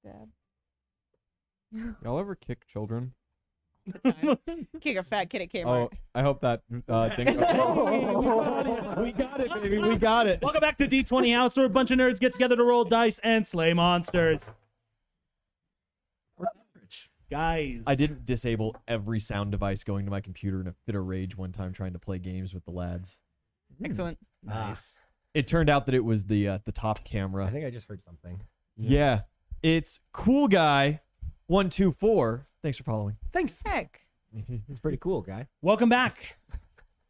Dab. Y'all ever kick children? Kick a fat kid at Kmart. Oh, I hope that thing. We got it, baby. We got it. Welcome back to D20 House, where a bunch of nerds get together to roll dice and slay monsters. Guys. I didn't disable every sound device going to my computer in a fit of rage one time trying to play games with the lads. Excellent. Nice. It turned out that it was the top camera. I think I just heard something. Yeah. It's cool guy 124. Thanks for following. Thanks. Heck. It's pretty cool, guy. Welcome back.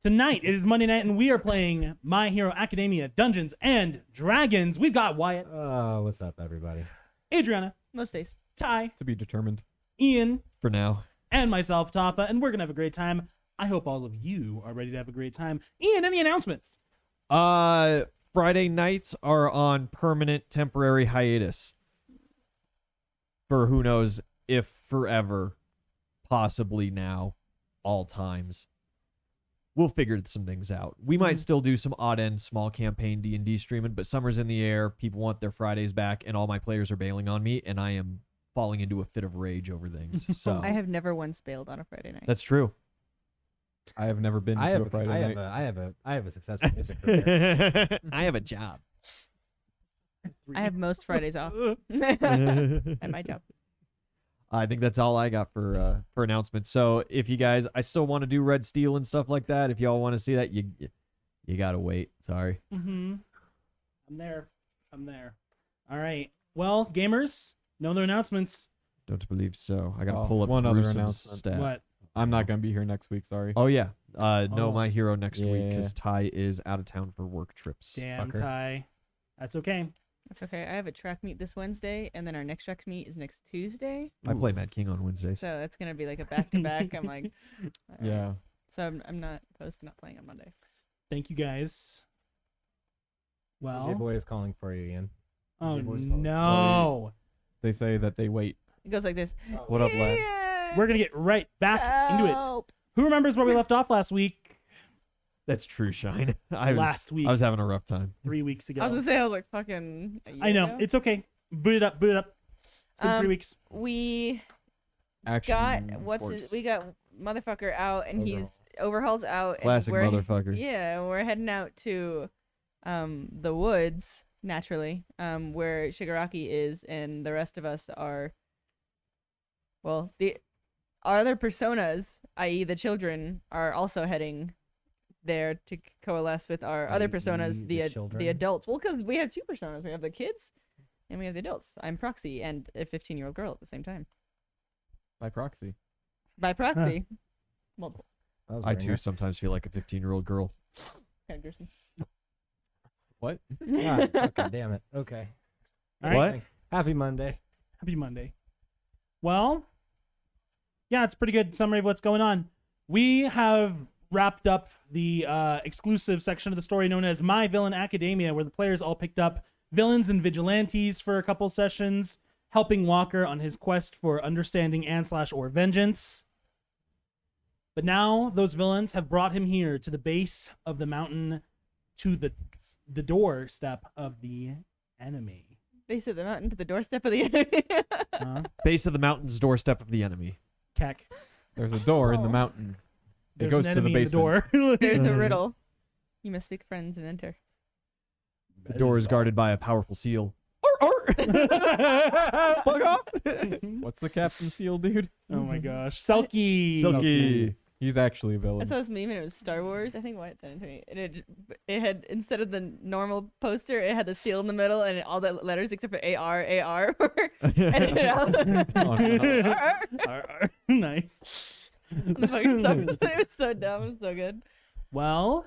Tonight it is Monday night, and we are playing My Hero Academia Dungeons and Dragons. We've got Wyatt, What's up, everybody? Adriana, Most days. Ty, To be determined. Ian, For now. and myself, Tafa, and we're going to have a great time. I hope all of you are ready to have a great time. Ian, any announcements? Friday nights are on permanent temporary hiatus. For who knows if forever, possibly now, all times. We'll figure some things out. We might still do some odd end small campaign D&D streaming, but summer's in the air. People want their Fridays back, and all my players are bailing on me, and I am falling into a fit of rage over things. So I have never once bailed on a Friday night. that's true. I have never been to a Friday night. I have a successful music career. I have a job. I have most Fridays off at my job. I think that's all I got for announcements. So if you guys, I still want to do Red Steel and stuff like that. If y'all want to see that, you gotta wait. Sorry. Mm-hmm. I'm there. All right. Well, gamers, no other announcements. Don't believe so. I gotta Oh, pull up one other Gruesom's announcement. stat. What? I'm not gonna be here next week. Sorry. Oh yeah. No, Oh. My Hero next week Yeah. because Ty is out of town for work trips. Damn, Fucker. Ty. That's okay. That's okay. I have a track meet this Wednesday, and then our next track meet is next Tuesday. I play Mad King on Wednesdays. So that's gonna be like a back-to-back. I'm like, all right. Yeah. So I'm not opposed to not playing on Monday. Thank you, guys. Well, J Boy is calling for you, Ian. oh J-Boy's calling. no. They say that they wait. It goes like this. What up, lad? We're going to get right back into it. Help. Who remembers where we left off last week? That's true, Shine. I Last week, was having a rough time. 3 weeks ago. I was gonna say I was like fucking. A year I know. ago. It's okay. Boot it up. It's been 3 weeks. We Action. got we got motherfucker out, and he's overhaul's out. Classic and motherfucker. Yeah, we're heading out to the woods naturally, where Shigaraki is, and the rest of us are. Well, our other personas, i.e., the children, are also heading there to coalesce with our other i.e. personas, the the children? adults. Well, because we have two personas. We have the kids, and we have the adults. I'm Proxy and a 15-year-old girl at the same time. By proxy. By proxy. Multiple. That was I very too nice. sometimes feel like a 15-year-old girl. Kind of gruesome. What? Ah, okay, damn it. Okay. All right. What? Happy Monday. Happy Monday. Well, yeah, it's a pretty good summary of what's going on. We have wrapped up the exclusive section of the story known as My Villain Academia, where the players all picked up villains and vigilantes for a couple sessions, helping Walker on his quest for understanding and/or vengeance. But now those villains have brought him here to the base of the mountain, to the doorstep of the enemy. Base of the mountain to the doorstep of the enemy. Base of the mountain's doorstep of the enemy. Keck. There's a door in the Oh. mountain. It There's goes an to the enemy in basement. door. There's a riddle. You must speak friends and enter. The door is guarded by a powerful seal. Fuck off! What's the Captain Seal, dude? Oh my gosh. Selkie. Silky. He's actually a villain. I saw this meme and it was Star Wars. I think Wyatt sent it to me. It had instead of the normal poster, it had the seal in the middle and all the letters except for AR were edited out. Oh, no. Nice. The fucking stuff was, it was so dumb. It was so good. Well,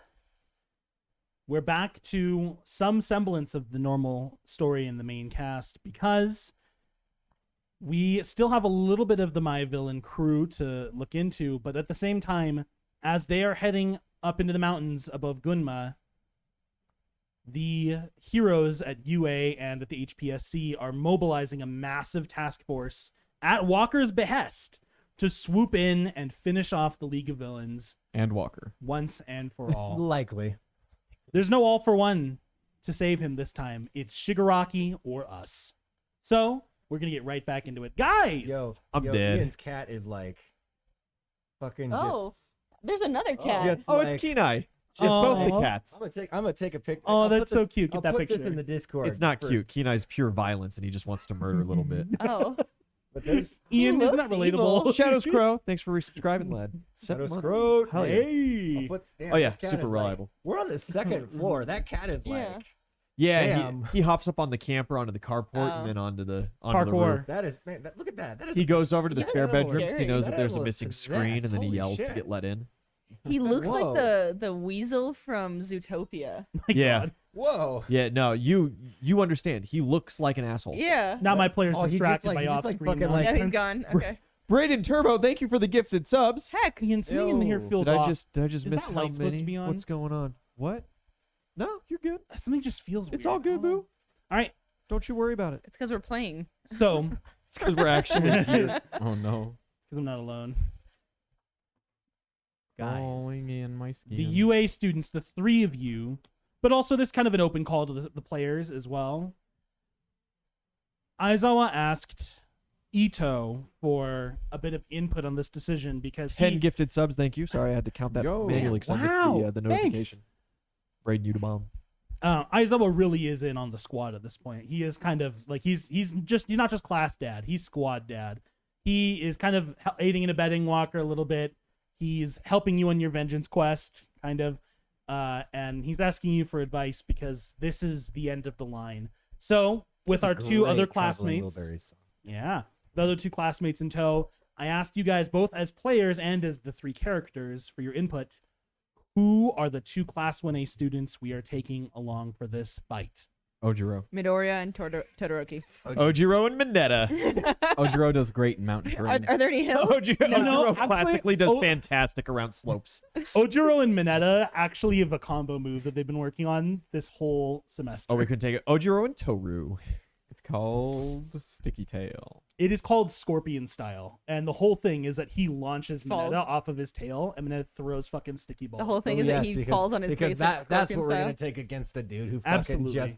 we're back to some semblance of the normal story in the main cast because we still have a little bit of the My Villain crew to look into, but at the same time, as they are heading up into the mountains above Gunma, the heroes at UA and at the HPSC are mobilizing a massive task force at Walker's behest to swoop in and finish off the League of Villains And Walker. once and for all. Likely. There's no all for one to save him this time. It's Shigaraki or us. So, We're gonna get right back into it, guys. I'm dead. Ian's cat is like fucking Oh, just. there's another cat. Just Oh, like, it's Kenai. It's both the Aw. cats. I'm gonna take a picture. Oh, I'll that's put so this- cute. Get I'll that put picture. this in the Discord. It's not for- cute. Kenai's pure violence, and he just wants to murder a little bit. Oh, But there's Ian, He isn't that looks relatable? evil. Shadows Crow, thanks for resubscribing, lad. 7 Shadows months. Crow. Hell yeah. Hey. Damn, Oh, yeah, this cat super is, like- reliable. we're on the second floor. That cat is Yeah. like. Yeah, Damn. he hops up on the camper onto the carport Oh. and then onto the roof. Parkour. That is man. Look at that. That is. He goes over to the That spare animal is bedrooms. He scary. knows That that there's a animal is missing possessed. screen, and then he Holy yells to shit. get let in. he looks like Whoa. the weasel from Zootopia. My Yeah. God. Whoa. Yeah, no, you understand. He looks like an asshole. Yeah. Now my player's Oh, he's just distracted like- by he's just like off-screen fucking, like- Yeah, nonsense. he's gone. Okay. Braden Turbo, thank you for the gifted subs. Heck. Ian, something in here Yo. feels Did off. I just Is miss that how light supposed to many? be on? What's going on? What? No, you're good. Something just feels It's weird. all good, boo. All right. Don't you worry about it. It's because we're playing. So, It's because we're actually here. Oh no. because I'm not alone. Guys, Falling in my skin. the UA students, the three of you, but also this kind of an open call to the players as well. Aizawa asked Ito for a bit of input on this decision because 10 he, gifted subs, thank you. Sorry, I had to count that Yo. manually because I Wow, missed the thanks. notification. Braden, you to bomb. Aizawa really is in on the squad at this point. He is kind of like he's not just class dad, he's squad dad. He is kind of aiding and abetting Walker a little bit. He's helping you on your vengeance quest, kind of, and he's asking you for advice because this is the end of the line. So, with our two other classmates, yeah, the other two classmates in tow, I asked you guys both as players and as the three characters for your input. Who are the two Class 1A students we are taking along for this fight? Ojiro. Midoriya and Todoroki. Ojiro and Mineta. Ojiro does great in mountain Are terrain. there any hills? Ojiro, No, Ojiro actually, classically does O- fantastic around slopes. Ojiro and Mineta actually have a combo move that they've been working on this whole semester. Oh, we could take it. Ojiro and Toru. It's called Sticky Tail. It is called Scorpion Style, and the whole thing is that he launches Fall. Mineta off of his tail, and Mineta throws fucking sticky balls. The whole thing is that he falls on his because face. like that's Scorpion what we're style. gonna take against the dude who fucking Absolutely. just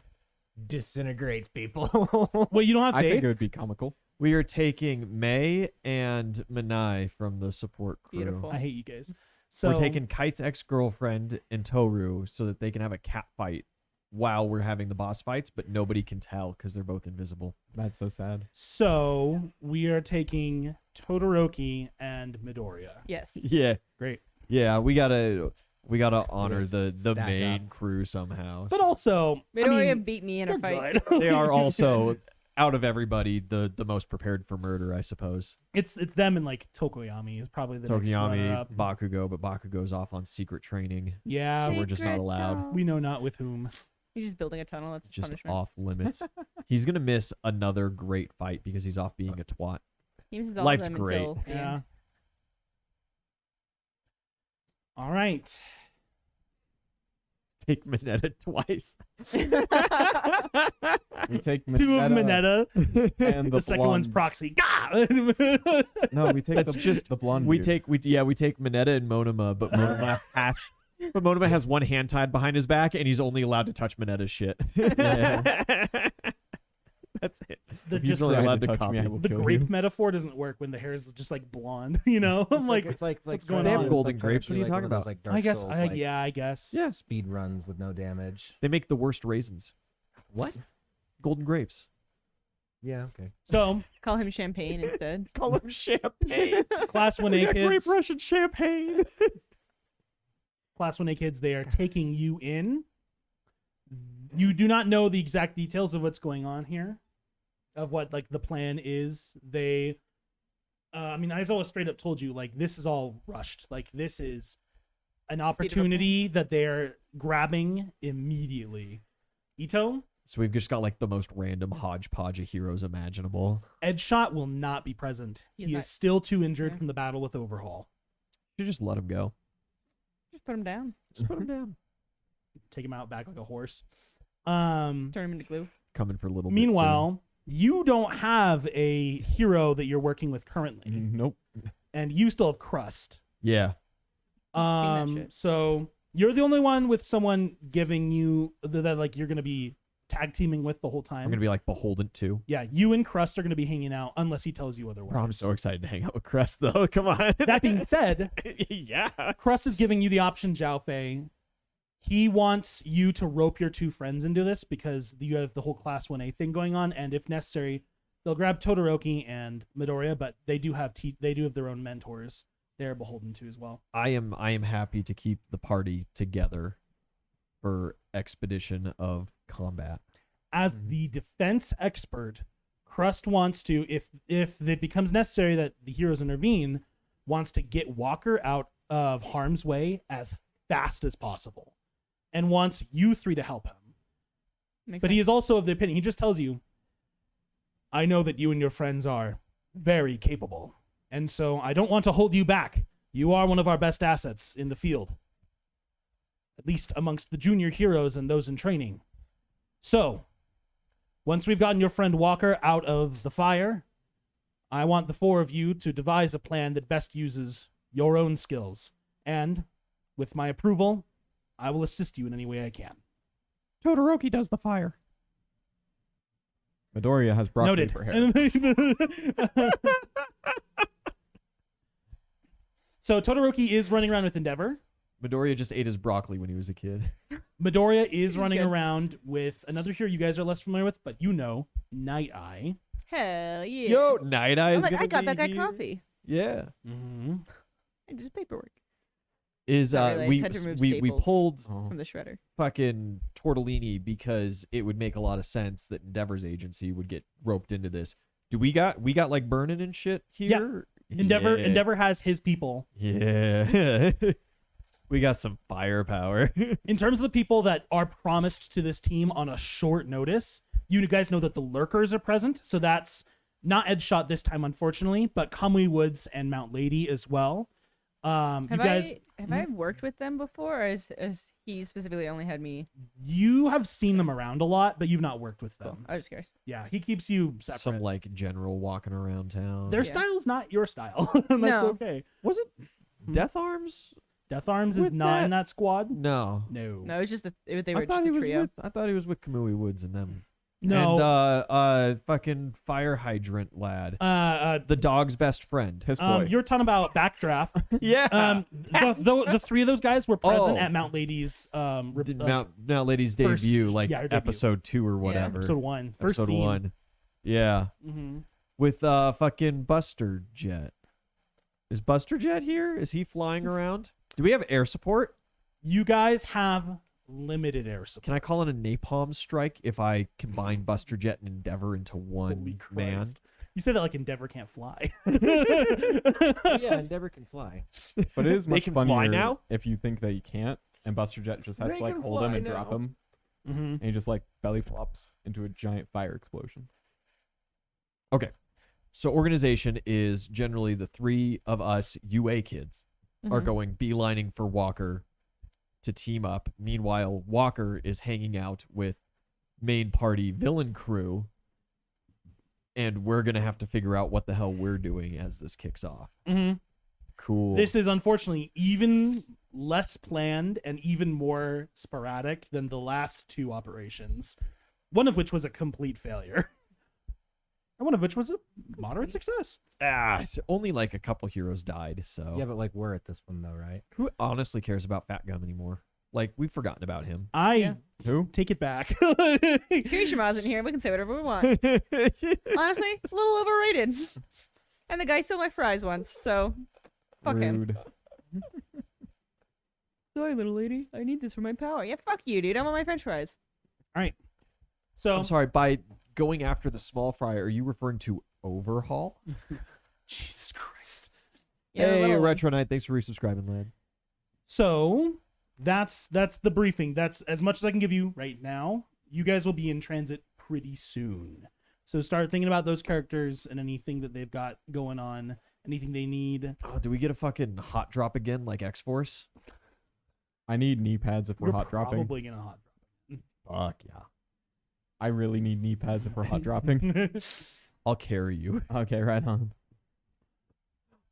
disintegrates people. Wait, you don't have I think faith? it would be comical. We are taking Mei and Manai from the support crew. Beautiful. I hate you guys. So We're taking Kite's ex-girlfriend and Toru so that they can have a cat fight while we're having the boss fights, but nobody can tell because they're both invisible. That's so sad. So we are taking Todoroki and Midoriya. Yes. Yeah, Great. yeah. We gotta honor just the stack main up. crew somehow. But also, Midoriya I mean, beat me in a they're fight. good. They are also out of everybody the most prepared for murder, I suppose. It's them and like Tokoyami is probably the next Tokiyami, runner-up. Bakugo, but Bakugo's off on secret training. Yeah, So we're just not Secret allowed. dog. we know not with whom. He's just building a tunnel. That's his Just punishment. off limits. He's gonna miss another great fight because he's off being a twat. He misses all Life's of them great. until the Yeah. end. All right. Take Mineta twice. We take Two of Mineta Mineta. and The the second one's blonde. Proxy. Gah! No, we take That's the, just- the blonde. we dude. take Mineta and Monoma, but Monoma has one hand tied behind his back and he's only allowed to touch Mineta's shit. That's it. the If you just try really allowed to to touch me, I copy. will the kill grape you. metaphor doesn't work when the hair is just like blonde, you know? I'm like, it's like what's going They have on? golden grapes. What are you talking about? Like I guess, I guess. Yeah. Speed runs with no damage. They make the worst raisins. What? Golden grapes. Yeah. Okay. So, Call him champagne instead. Call them champagne. Class 1A kids, Russian champagne. Class 1A kids, they are taking you in. You do not know the exact details of what's going on here, of what like the plan is. They, I mean, Aizawa straight up told you like this is all rushed. Like this is an opportunity that they're grabbing immediately. Ito, So we've just got like the most random hodgepodge of heroes imaginable. Edshot will not be present. He's He not- is still too injured Yeah. from the battle with Overhaul. You just let him go. Just put him down. Just put him down. Take him out back like a horse. Turn him into glue. Coming for a little bit Meanwhile, you don't have a hero that you're working with currently, Nope. and you still have Crust. soon. Yeah. that shit. So you're the only one with someone giving you that like you're gonna be tag teaming with the whole I'm time. gonna be like beholden too. Yeah, you and Crust are going to be hanging out unless he tells you otherwise. Bro, I'm so excited to hang out with Crest though. Come on. That being said, yeah. Crust is giving you the option, Zhao Fei. He wants you to rope your two friends into this because you have the whole Class 1A thing going on, and if necessary, they'll grab Todoroki and Midoriya, but they do have their own mentors they're beholden to as well. I am happy to keep the party together for expedition of combat. As the defense expert, Crust wants to, if it becomes necessary that the heroes intervene, wants to get Walker out of harm's way as fast as possible, and wants you three to help him. Makes But he sense. is also of the opinion, he just tells you, I know that you and your friends are very capable, and so I don't want to hold you back. You are one of our best assets in the field, at least amongst the junior heroes and those in training. So, once we've gotten your friend Walker out of the fire, I want the four of you to devise a plan that best uses your own skills, and, with my approval, I will assist you in any way I can. Todoroki does the fire. Midoriya has broccoli Noted. for hair. So Todoroki is running around with Endeavor. Midoriya just ate his broccoli when he was a kid. Midoriya is He's running good. around with another hero you guys are less familiar with, but you know, Night Eye. Hell yeah. Yo, Night Eye I'm is like, gonna I got be that guy here. coffee. Yeah. Mm-hmm. I did paperwork Is Not really, I we just had to remove we staples. pulled Oh. from the shredder. fucking Tortellini because it would make a lot of sense that Endeavor's agency would get roped into this. Do we got like burning and shit here? Endeavor Yeah. Endeavor has his people. Yeah. We got some firepower. In terms of the people that are promised to this team on a short notice, you guys know that the Lurkers are present, so that's not Edshot this time, unfortunately, but Kamui Woods and Mount Lady as well. You Have guys, I worked with them before, or is he specifically only had me? you have seen them around a lot, but you've not worked with them. Cool. I was just curious. Yeah, he keeps you separate. Some like general walking around town. Their Yeah. style's not your style. and that's No. okay. Was it Hmm. Death Arms? Death Arms is With not in that squad. No. No. No, it was just they were I thought just he a was trio. with I thought he was with Kamui Woods and them. No. And fucking fire hydrant lad. The dog's best friend. His boy. You're talking about Backdraft. Yeah. The three of those guys were present Oh. at Mount Lady's Did Mount Lady's first- debut, like yeah, her debut. episode 2 or whatever. episode 1. First Episode scene. 1. Yeah. Mm-hmm. With fucking Buster Jet. Is Buster Jet here? Is he flying around? Do we have air support? You guys have limited air support. Can I call in a napalm strike if I combine Buster Jet and Endeavor into one Holy man? Christ. You say that like Endeavor can't fly. Oh, yeah, Endeavor can fly. But it is They much can fly funnier now? if you think that you can't, and Buster Jet just has They to like can hold him fly and drop now. him, hmm and he just like belly flops into a giant fire explosion. So organization is generally the three of us UA kids are Mhm. going beelining for Walker to team up. Meanwhile, Walker is hanging out with main party villain crew, and we're gonna have to figure out what the hell we're doing as this kicks off. hmm Cool. This is unfortunately even less planned and even more sporadic than the last two operations, one of which was a complete failure. And one of which was a moderate success. only like a couple heroes died. So Yeah, but like we're at this one though, right? who honestly cares about Fat Gum anymore? Like we've forgotten about him. I Yeah. Who? take it back. Kirishima's in here. We can say whatever we want. Honestly, it's a little overrated. And the guy stole my fries once, so fuck him. Rude. Sorry, little lady. I need this for my power. Yeah, fuck you, dude. I want my French fries. So I'm sorry. By going after the small fry, are you referring to overhaul? Jesus Christ. Yeah, the Hey, little one. Retro Knight, thanks for resubscribing, lad. So that's the briefing. That's as much as I can give you right now. You guys will be in transit pretty soon. So start thinking about those characters and anything that they've got going on, anything they need. Oh, do we get a fucking hot drop again like X Force? I need knee pads if we're hot dropping. Probably gonna hot Fuck yeah. I really need knee pads if we're hot dropping. drop. I'll carry you. Okay, right on.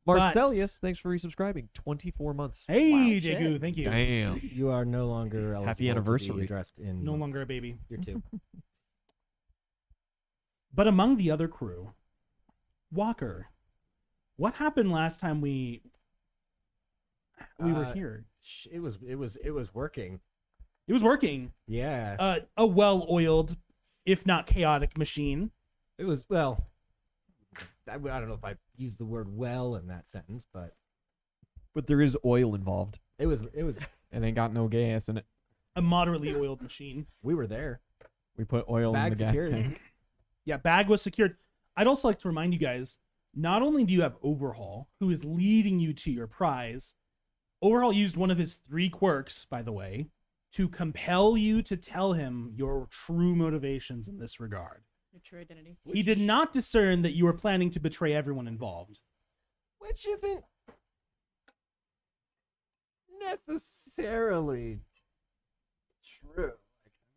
But- Marcelius, thanks for resubscribing. 24 months. Hey, Wow, Jagu, shit. thank you. Damn. You are no longer eligible Happy to be anniversary. dressed in No months. longer a baby. You're two. But among the other crew, Walker, what happened last time we were here? It was working. It was working. Yeah. A well-oiled, if not chaotic, machine. It was, well, I don't know if I used the word well in that sentence, but But there is oil involved. it was It ain't got no gas in it. A moderately oiled machine. we were there. We put oil in Bag the gas security. tank. Yeah, bag was secured. I'd also like to remind you guys, not only do you have Overhaul, who is leading you to your prize, Overhaul used one of his 3 quirks, by the way, to compel you to tell him your true motivations in this regard. Your true identity. He did not discern that you were planning to betray everyone involved. Which isn't necessarily true.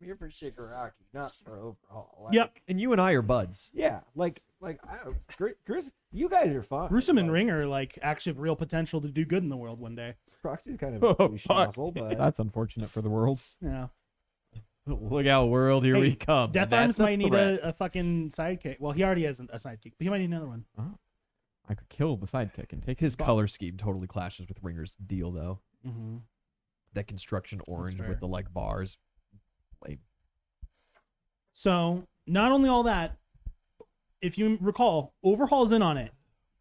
Like, I'm here for Shigaraki, not for Overhaul. Like, Yep. And you and I are buds. Yeah, like I don't, Chris, you guys are fine. Gruesome and Like, Ringer actually have real potential to do good in the world one day. Proxy's kind of a Oh, douche fuck. nozzle, but That's unfortunate for the world. Yeah. Look out, world, here Hey, we come. Death That's Arms a might need threat. a fucking sidekick. Well, he already has a sidekick, but he might need another one. I could kill the sidekick and take His spot. color scheme totally clashes with Ringer's deal, though. Mm-hmm. That construction orange fair. with the like bars. Lame. So, not only all that, if you recall, Overhaul's in on it.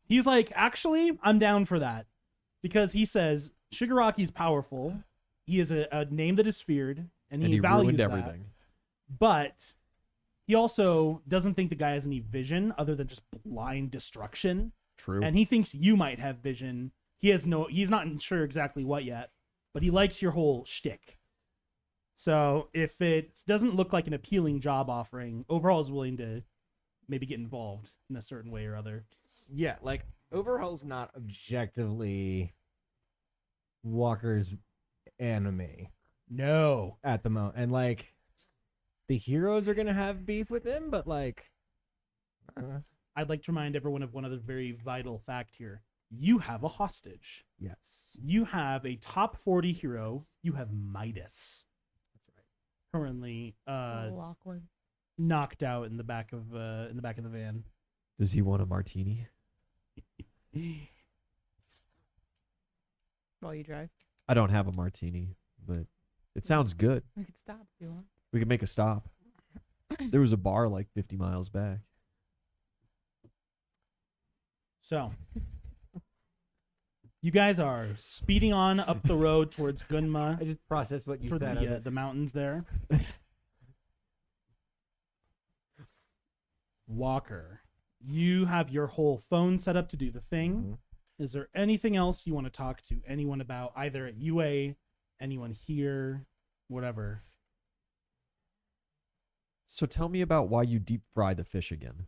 He's like, actually, I'm down for that. Because he says Shigaraki's powerful. He is a name that is feared, and he values ruined that. everything. But he also doesn't think the guy has any vision other than just blind destruction. True. And he thinks you might have vision. He's not sure exactly what yet, but he likes your whole shtick. So if it doesn't look like an appealing job offering, Overhaul is willing to maybe get involved in a certain way or other. yeah, like Overhaul's not objectively Walker's enemy No. at the moment, and like the heroes are gonna have beef with him, but like, I'd like to remind everyone of one other very vital fact here. You have a hostage. yes, You have a top 40 hero. You have Midas. that's right. Currently awkward. knocked out in the back of the van. Does he want a martini? While you drive. I don't have a martini, but it sounds good. We could stop if you want. We could make a stop. There was a bar like 50 miles back. So, you guys are speeding on up the road towards Gunma, I just processed what you toward said. I was the, like, the mountains there. Walker, you have your whole phone set up to do the thing. Mhm. Is there anything else you want to talk to anyone about, either at UA, anyone here, whatever? So tell me about why you deep fry the fish again.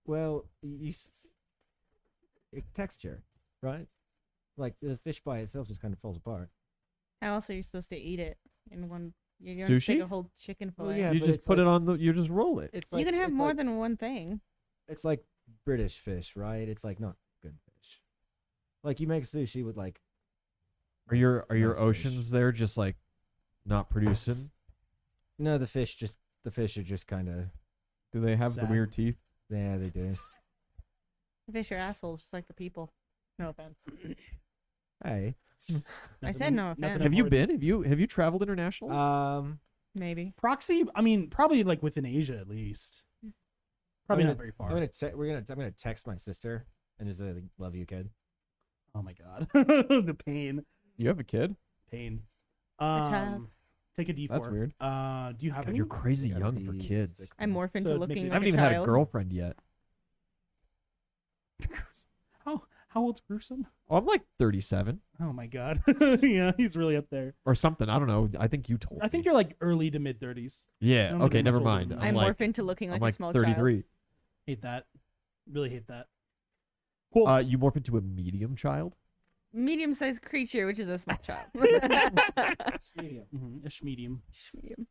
Well, texture, right? Like the fish by itself just kind of falls apart. How else are you supposed to eat it in one? You're gonna take Sushi? a whole chicken Well, fillet. yeah, you but just it's put like- it on the. You just roll it. It's You like, can have it's more like- than one thing. It's like British fish, right? It's like not good fish. Like you make sushi with like. Are your nice fish. oceans there just like not producing? No, the fish are just kind of. Do they have the Sad. weird teeth? Yeah, they do. The fish are assholes, just like the people. No offense. Hey. I said no offense. Have you been? Have you traveled internationally? Maybe. Proxy? I mean, probably like within Asia at least. Probably I'm not gonna- very far. I'm gonna text my sister and just say, "Love you, kid." Oh my god, the pain, You have a kid? pain. child. Take a D4. That's weird. Do you have God, any? you're crazy Gotta young for be kids. 6 I morph into So it looking makes you- I like haven't a even had a child. girlfriend yet. How old's Gruesome? Oh, I'm like 37 Oh my god, yeah, he's really up there. or something. I don't know. I think you told I think me. you're like early to mid 30s. Yeah. don't think Okay. I'm Never much older mind. than I I'm morph like into looking like I'm a like small 33. Hate that. Really hate that. Cool. You morph into a medium child. child. Medium-sized creature, which is a small child. Ish medium. Medium.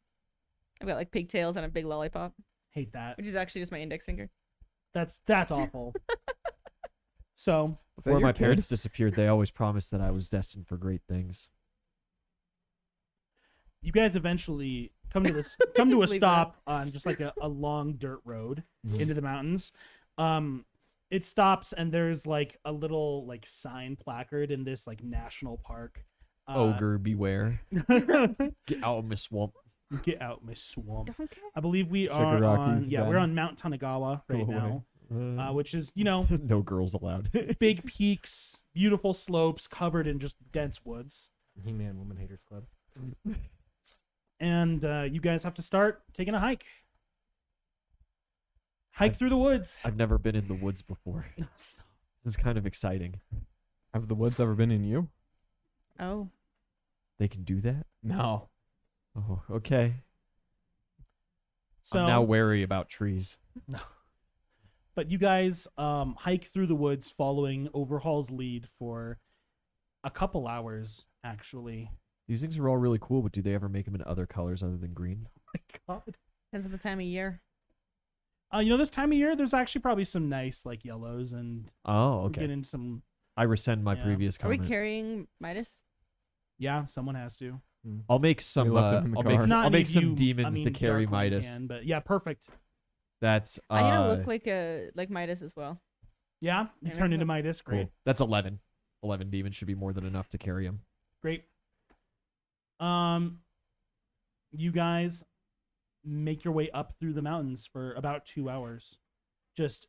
I've got like pigtails and a big lollipop, Hate that. which is actually just my index finger. That's awful. So Is that Before your my kid? parents disappeared, they always promised that I was destined for great things. you guys eventually come to this come to a Just leave stop on just like a long dirt road into the mountains. It stops and there's like a little like sign placard in this like national park. Ogre beware. Get out of my swamp. Get out my swamp. Okay. I believe we are on Shigaraki's we're den. on Mount Tanagawa right Go away. now, Uh, which is no girls allowed. big peaks, beautiful slopes covered in just dense woods. He-Man Woman Haters Club. And you guys have to start taking a hike. Hike through the woods. I've never been in the woods before. This is kind of exciting. Have the woods ever been in you? Oh. They can do that? No. Oh, okay. So I'm now wary about trees. but you guys hike through the woods following Overhaul's lead for a couple hours, actually. These things are all really cool, but do they ever make them in other colors other than green? God. Depends on the time of year. This time of year, there's actually probably some nice like yellows, and Oh, we're okay. getting some. I rescind my Yeah. previous Are we comment. carrying Midas? Yeah, someone has to. I'll make some. left him in the I'll car. make, If Not I'll any make of some you- demons I mean, to carry Darkling Midas. can, but yeah, perfect. That's I need to look like Midas as well. Yeah, you Yeah, turn into cool. Midas. cool. Great, That's 11. 11 demons should be more than enough to carry him. great. You guys make your way up through the mountains for about 2 hours, just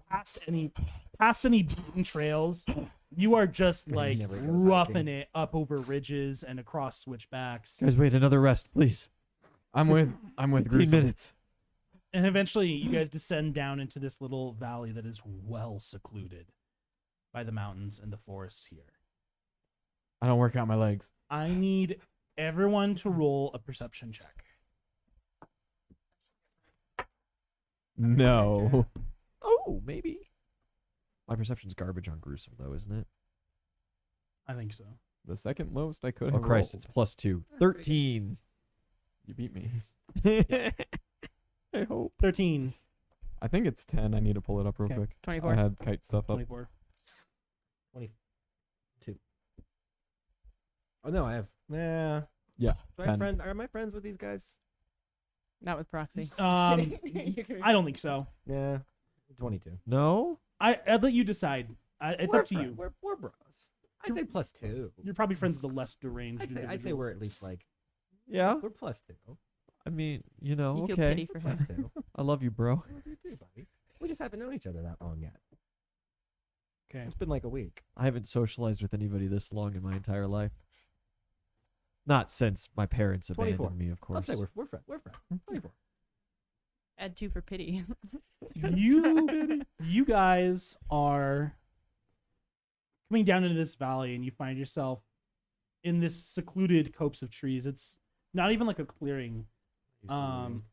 past any beaten trails. You are just like Never goes roughing hiking. it up over ridges and across switchbacks. Guys, wait, another rest, please. I'm with 15 Gruesome. minutes. And eventually, you guys descend down into this little valley that is well secluded by the mountains and the forests here. I don't work out my legs. I need everyone to roll a perception check. No. Oh, maybe. My perception's garbage on gruesome, though, isn't it? I think so. The second lowest I could Oh, have Christ, rolled. it's +2. 13. You beat me. I hope. 13, I think it's 10. I need to pull it up real Okay. quick. 24. I had kite stuff up. 24. 22. Oh no, I have. Yeah. Yeah, Do I 10. have friend? Are my friends with these guys? Not with proxy. I don't think so. Yeah. 22. No? I'd let you decide. It's up to you. We're bros. I'd say +2. You're probably friends with the less deranged. I'd say individuals. we're at least like Yeah? we're +2. I mean, You feel okay. pity for him. +2. I love you, bro. I love you too, buddy. We just haven't known each other that long yet. Okay. It's been like a week. I haven't socialized with anybody this long in my entire life. Not since my parents 24. abandoned me, of course. Let's say we're friends. We're friends. 24. Add 2 for pity. You guys are coming down into this valley, and you find yourself in this secluded copse of trees. It's not even like a clearing. But I'm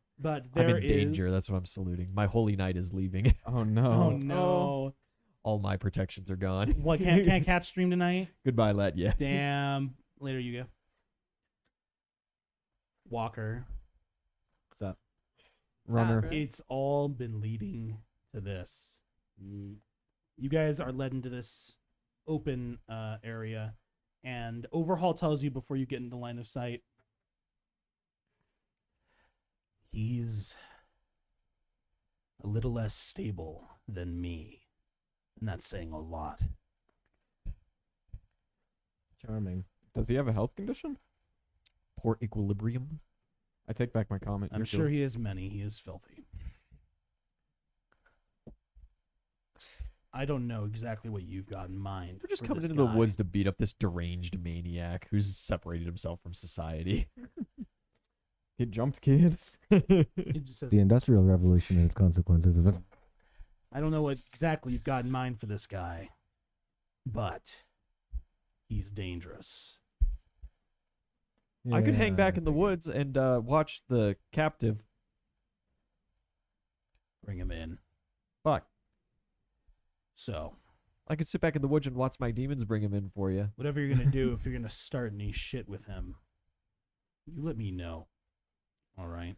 there in is. danger. That's what I'm saluting. My holy knight is leaving. Oh no. Oh no! All my protections are gone. What can't catch stream tonight? Goodbye, lad. Yeah. Damn. Later, you go. Walker. What's up? Runner. Really? It's all been leading to this. You guys are led into this open area, and Overhaul tells you before you get into line of sight, he's a little less stable than me, and that's saying a lot. Charming. Does he have a health condition? Port equilibrium. I take back my comment. I'm You're sure good. he has many. He is filthy. I don't know exactly what you've got in mind. We're just for coming this into the guy. woods to beat up this deranged maniac who's separated himself from society. He jumped, kid. He just says, The Industrial Revolution and its consequences. I don't know what exactly you've got in mind for this guy, but he's dangerous. I could hang back in the woods and watch the captive. Bring him in. Fuck. So, I could sit back in the woods and watch my demons bring him in for you. whatever you're gonna do, if you're gonna start any shit with him, you let me know. All right.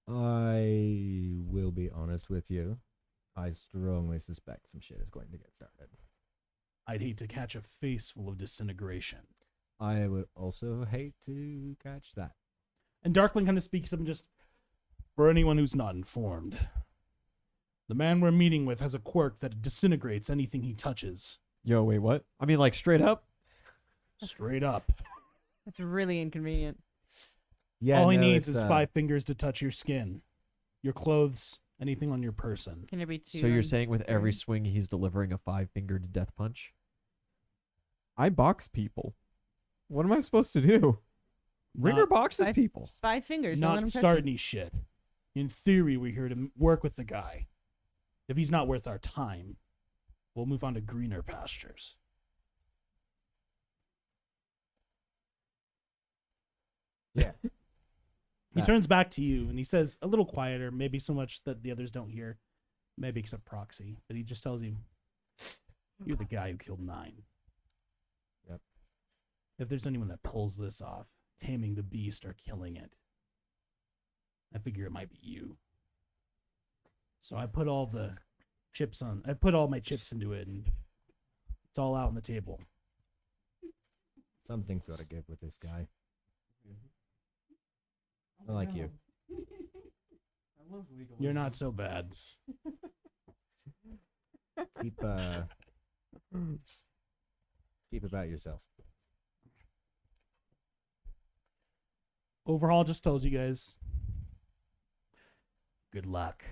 I will be honest with you. I strongly suspect some shit is going to get started. I'd hate to catch a face full of disintegration. I would also hate to catch that. And Darkling kind of speaks up and just, for anyone who's not informed, the man we're meeting with has a quirk that disintegrates anything he touches. Yo, wait, what? I mean, like straight up. Straight up. That's really inconvenient. Yeah, All he no, needs it's, is 5 fingers to touch your skin, your clothes, anything on your person. Can there be two? So you're on saying with every three? swing he's delivering a 5-fingered death punch? I box people. What am I supposed to do? Ringer Not, boxes Five- people. 5 fingers. Don't let not him to touch start you. any shit. In theory, we're here to work with the guy. If he's not worth our time, we'll move on to greener pastures. Yeah. He That- turns back to you and he says, a little quieter, maybe so much that the others don't hear, maybe except Proxy, but he just tells you, you're the guy who killed 9. Yep. If there's anyone that pulls this off, taming the beast or killing it, I figure it might be you. So I put all my chips into it, and it's all out on the table. Something's got to give with this guy. I like you. You're not so bad. Keep keep about yourself. Overhaul just tells you guys, good luck.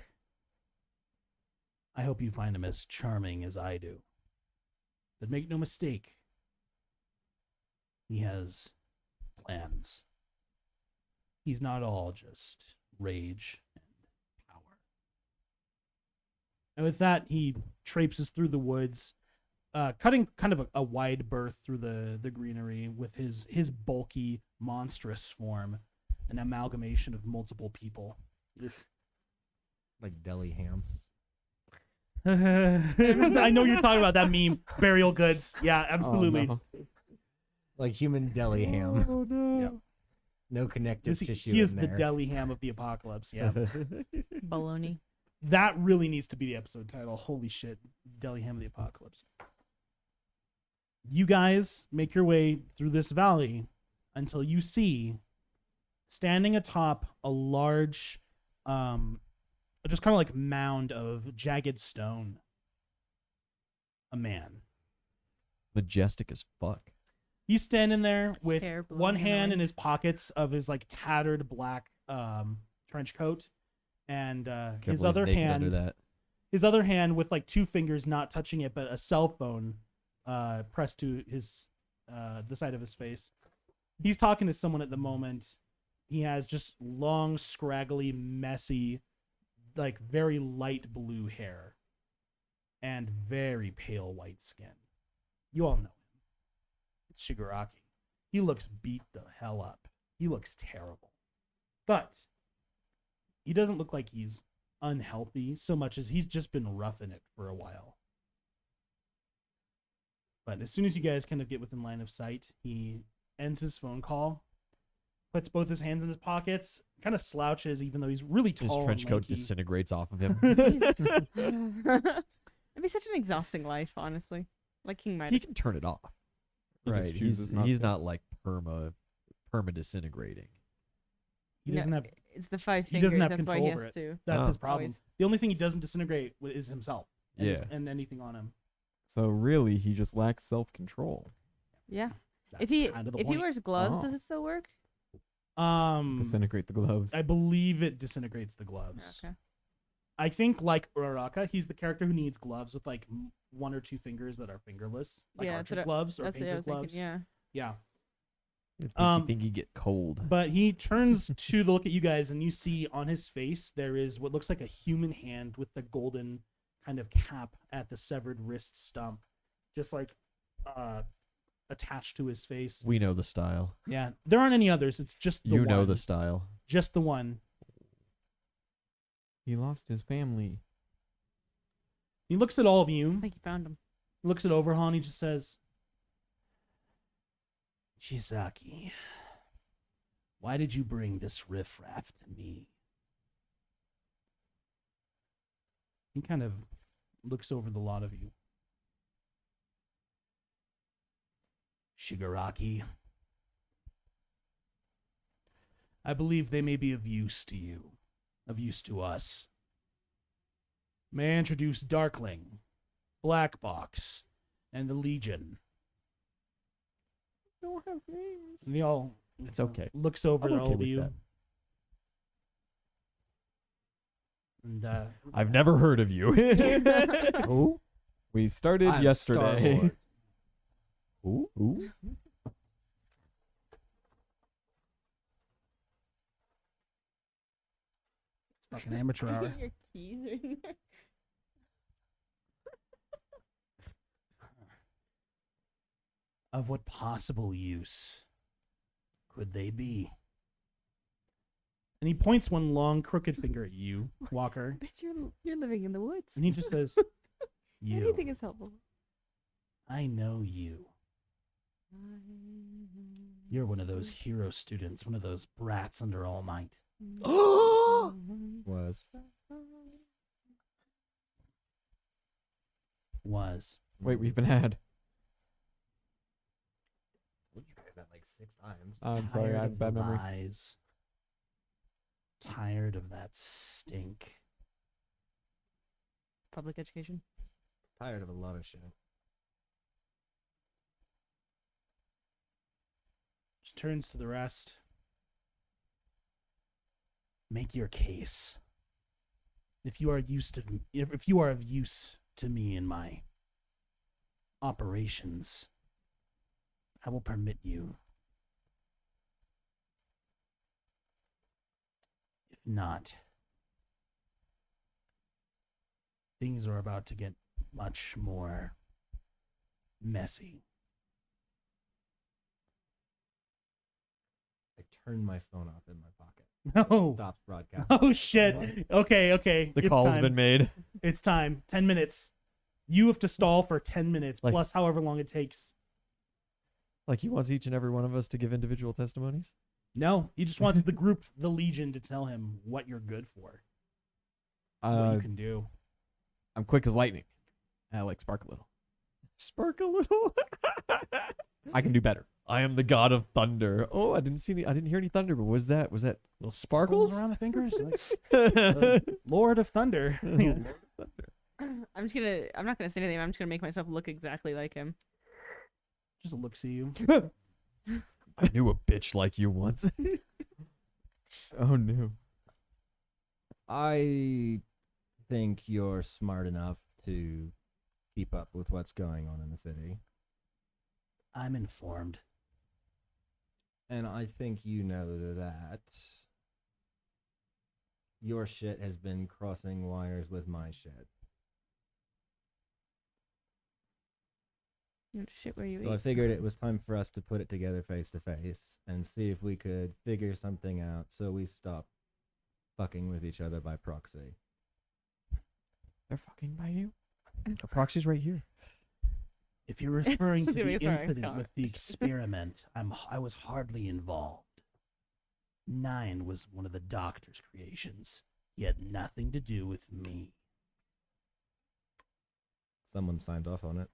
I hope you find him as charming as I do. But make no mistake, he has plans. He's not all just rage and power. And with that, he traipses through the woods, cutting kind of a wide berth through the greenery with his bulky, monstrous form, an amalgamation of multiple people. Like deli ham. I know you're talking about that meme, burial goods. Yeah, absolutely. Oh, Like human deli ham. Oh, no. Yep. No connective He tissue is in the there. deli ham of the apocalypse. Yeah. Baloney. That really needs to be the episode title. Holy shit. Deli ham of the apocalypse. You guys make your way through this valley until you see, standing atop a large, just kind of like mound of jagged stone, a man. Majestic as fuck. He's standing there with Hair one blowing in the hand in wind. his pockets of his like tattered black trench coat, and Can't his believe he's other naked hand, under that. his other hand with like 2 fingers not touching it, but a cell phone pressed to his the side of his face. He's talking to someone at the moment. He has just long, scraggly, messy, like very light blue hair, and very pale white skin. You all know him. It's Shigaraki. He looks beat the hell up. He looks terrible. But he doesn't look like he's unhealthy so much as he's just been roughing it for a while. But as soon as you guys kind of get within line of sight, he ends his phone call, puts both his hands in his pockets, kind of slouches even though he's really His tall trench and coat lanky. disintegrates off of him. It'd be such an exhausting life, honestly. Like King Midas. He can turn it off. He just Right. chooses not He's to. not like perma disintegrating. He No, doesn't have It's the 5 he fingers. doesn't have That's why control he over has it. to. That's Oh. his problem. Always. The only thing he doesn't disintegrate is himself. And Yeah. and anything on him. So really, he just lacks self-control. Yeah. That's If he kind of the if he point. wears gloves, Oh. does it still work? Disintegrate the gloves. I believe it disintegrates the gloves. Okay. I think like Uraraka, he's the character who needs gloves with like 1 or 2 fingers that are fingerless, like Yeah, that's archer's what gloves or That's what I painter's was thinking. gloves. Yeah. Yeah. Think get cold. But he turns to look at you guys, and you see on his face there is what looks like a human hand with the golden kind of cap at the severed wrist stump, just like attached to his face. We know the style. Yeah, there aren't any others. It's just the You one. know the style. Just the one. He lost his family. He looks at all of I you, think you found him. looks at Overhaul, and he just says, Shizaki, why did you bring this riffraff to me? He kind of looks over the lot of you. Shigaraki, I believe they may be of use to you, of use to us. May I introduce Darkling, Black Box, and the Legion. Don't have names. And they all It's okay. looks over I'm at okay all of with you. that. And I've never heard of you. Oh, we started I'm yesterday. Star-Lord. Ooh. it's fucking amateur hour. Your keys are in there. Of what possible use could they be? And he points one long, crooked finger at you, Walker. Bet you're living in the woods. And he just says, You. Anything is helpful. I know you. You're one of those hero students, one of those brats under All Might. Was. Was. Wait, we've been had. You've heard that like 6 times. I'm sorry, Tired I have of bad the memory. lies. Tired of that stink. Public education. Tired of a lot of shit. Just turns to the rest. Make your case. If you are if you are of use to me in my operations, I will permit you. If not, things are about to get much more messy. I turned my phone off in my pocket. No. Stops broadcasting. Oh shit. Okay. The It's call's time. been made. It's time. 10 minutes. You have to stall for 10 minutes Like- plus however long it takes. Like he wants each and every one of us to give individual testimonies. No, he just wants the group, the Legion, to tell him what you're good for, what you can do. I'm quick as lightning. I like spark a little. Spark a little. I can do better. I am the god of thunder. Oh, I didn't hear any thunder, but was that Little sparkles? around the fingers, like, Lord of Thunder. I'm not gonna say anything. I'm just gonna make myself look exactly like him. Just a look, see you. I knew a bitch like you once. Oh no. I think you're smart enough to keep up with what's going on in the city. I'm informed. And I think you know that your shit has been crossing wires with my shit. Shit, where you So I eat. figured it was time for us to put it together face to face and see if we could figure something out so we stop fucking with each other by proxy. They're fucking by you. The proxy's right here. If you're referring to It's gonna the be a swearing incident scholar. with the experiment, I was hardly involved. 9 was one of the doctor's creations. He had nothing to do with me. Someone signed off on it.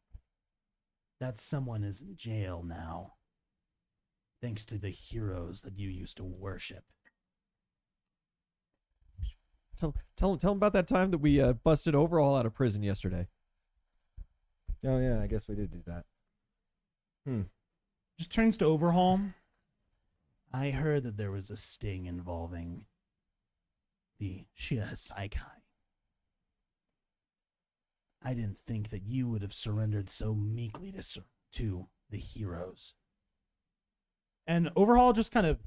That someone is in jail now. Thanks to the heroes that you used to worship. Tell him about that time that we busted Overhaul out of prison yesterday. Oh yeah, I guess we did do that. Just turns to Overhaul. I heard that there was a sting involving the Shia Saikai. I didn't think that you would have surrendered so meekly to the heroes. And Overhaul just kind of...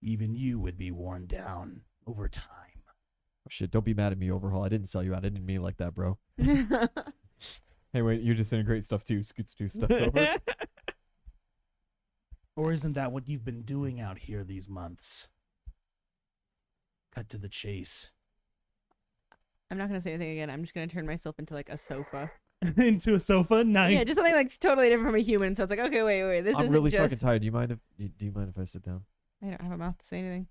Even you would be worn down over time. Oh, shit, don't be mad at me, Overhaul. I didn't sell you out. I didn't mean it like that, bro. Hey, wait, you just integrate stuff too. Scoots 2 steps over. Or isn't that what you've been doing out here these months? Cut to the chase. I'm not gonna say anything again. I'm just gonna turn myself into like a sofa. Into a sofa? Nice. Yeah, just something like totally different from a human. So it's like, okay, wait. This I'm isn't really just. fucking tired. Do you mind if I sit down? I don't have a mouth to say anything.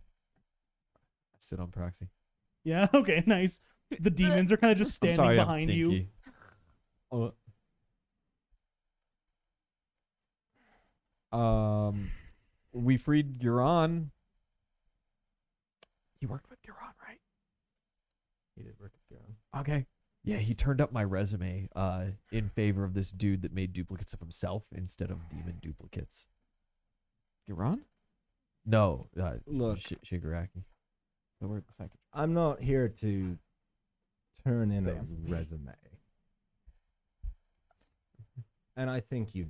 I sit on proxy. Yeah, okay, nice. The demons are kind of just I'm standing sorry, behind I'm you. stinky. we freed Guron. You worked with Guron, right? He did work at Garon. Okay. Yeah, he turned up my resume in favor of this dude that made duplicates of himself instead of demon duplicates. Guron? No, Look. Shigaraki. So we're the second. I'm not here to turn in a Damn. resume. And I think you know.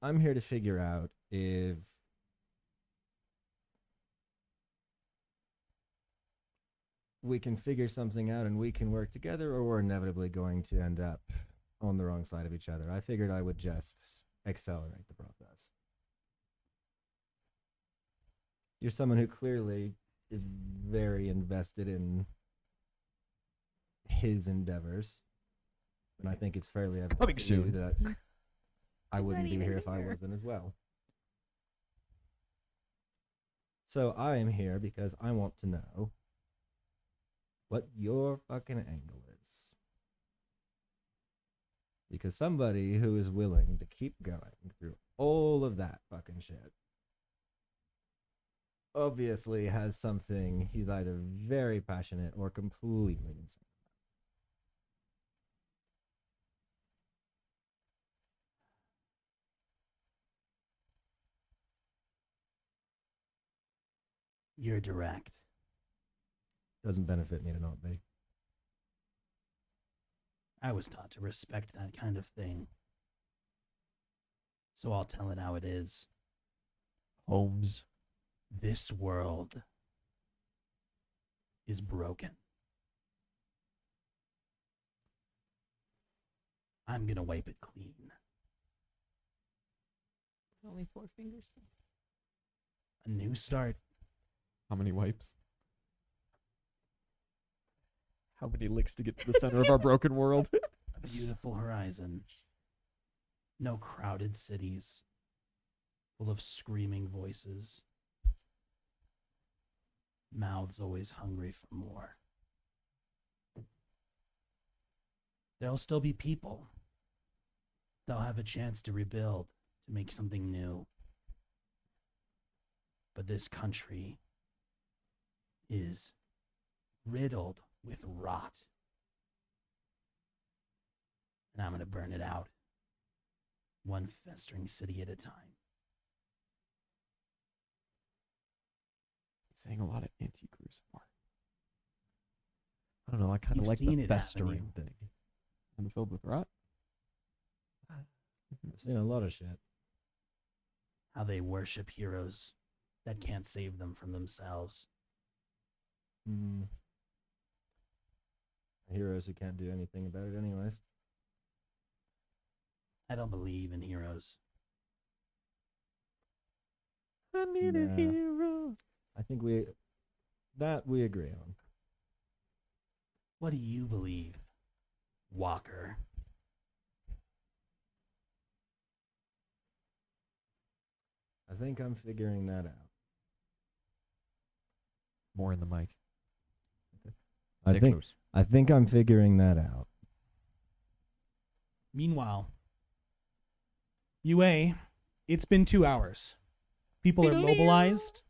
I'm here to figure out if we can figure something out and we can work together, or we're inevitably going to end up on the wrong side of each other. I figured I would just accelerate the process. You're someone who clearly is very invested in his endeavors, and I think it's fairly evident Coming to you soon. that I He's wouldn't not be even here if I here. wasn't as well. So I am here because I want to know what your fucking angle is. Because somebody who is willing to keep going through all of that fucking shit obviously has something he's either very passionate or completely insane. You're direct. Doesn't benefit me to not be. I was taught to respect that kind of thing. So I'll tell it how it is. Holmes. This world is broken. I'm gonna wipe it clean. Only 4 fingers. A new start. How many wipes? How many licks to get to the center of our broken world? A beautiful horizon. No crowded cities. Full of screaming voices. Mouths always hungry for more. There'll still be people. They'll have a chance to rebuild, to make something new. But this country is riddled with rot. And I'm going to burn it out, one festering city at a time. Saying a lot of anti-gruesome words. I don't know. I kind of You've like seen the it, haven't festering you? thing. And filled with rot. I've seen a lot of shit. How they worship heroes that can't save them from themselves. Heroes who can't do anything about it anyways. I don't believe in heroes. I need a Nah. hero. I think we agree on. What do you believe, Walker? I think I'm figuring that out. More in the mic. I Stay think- close. I think I'm figuring that out. Meanwhile, UA, it's been 2 hours. People are mobilized.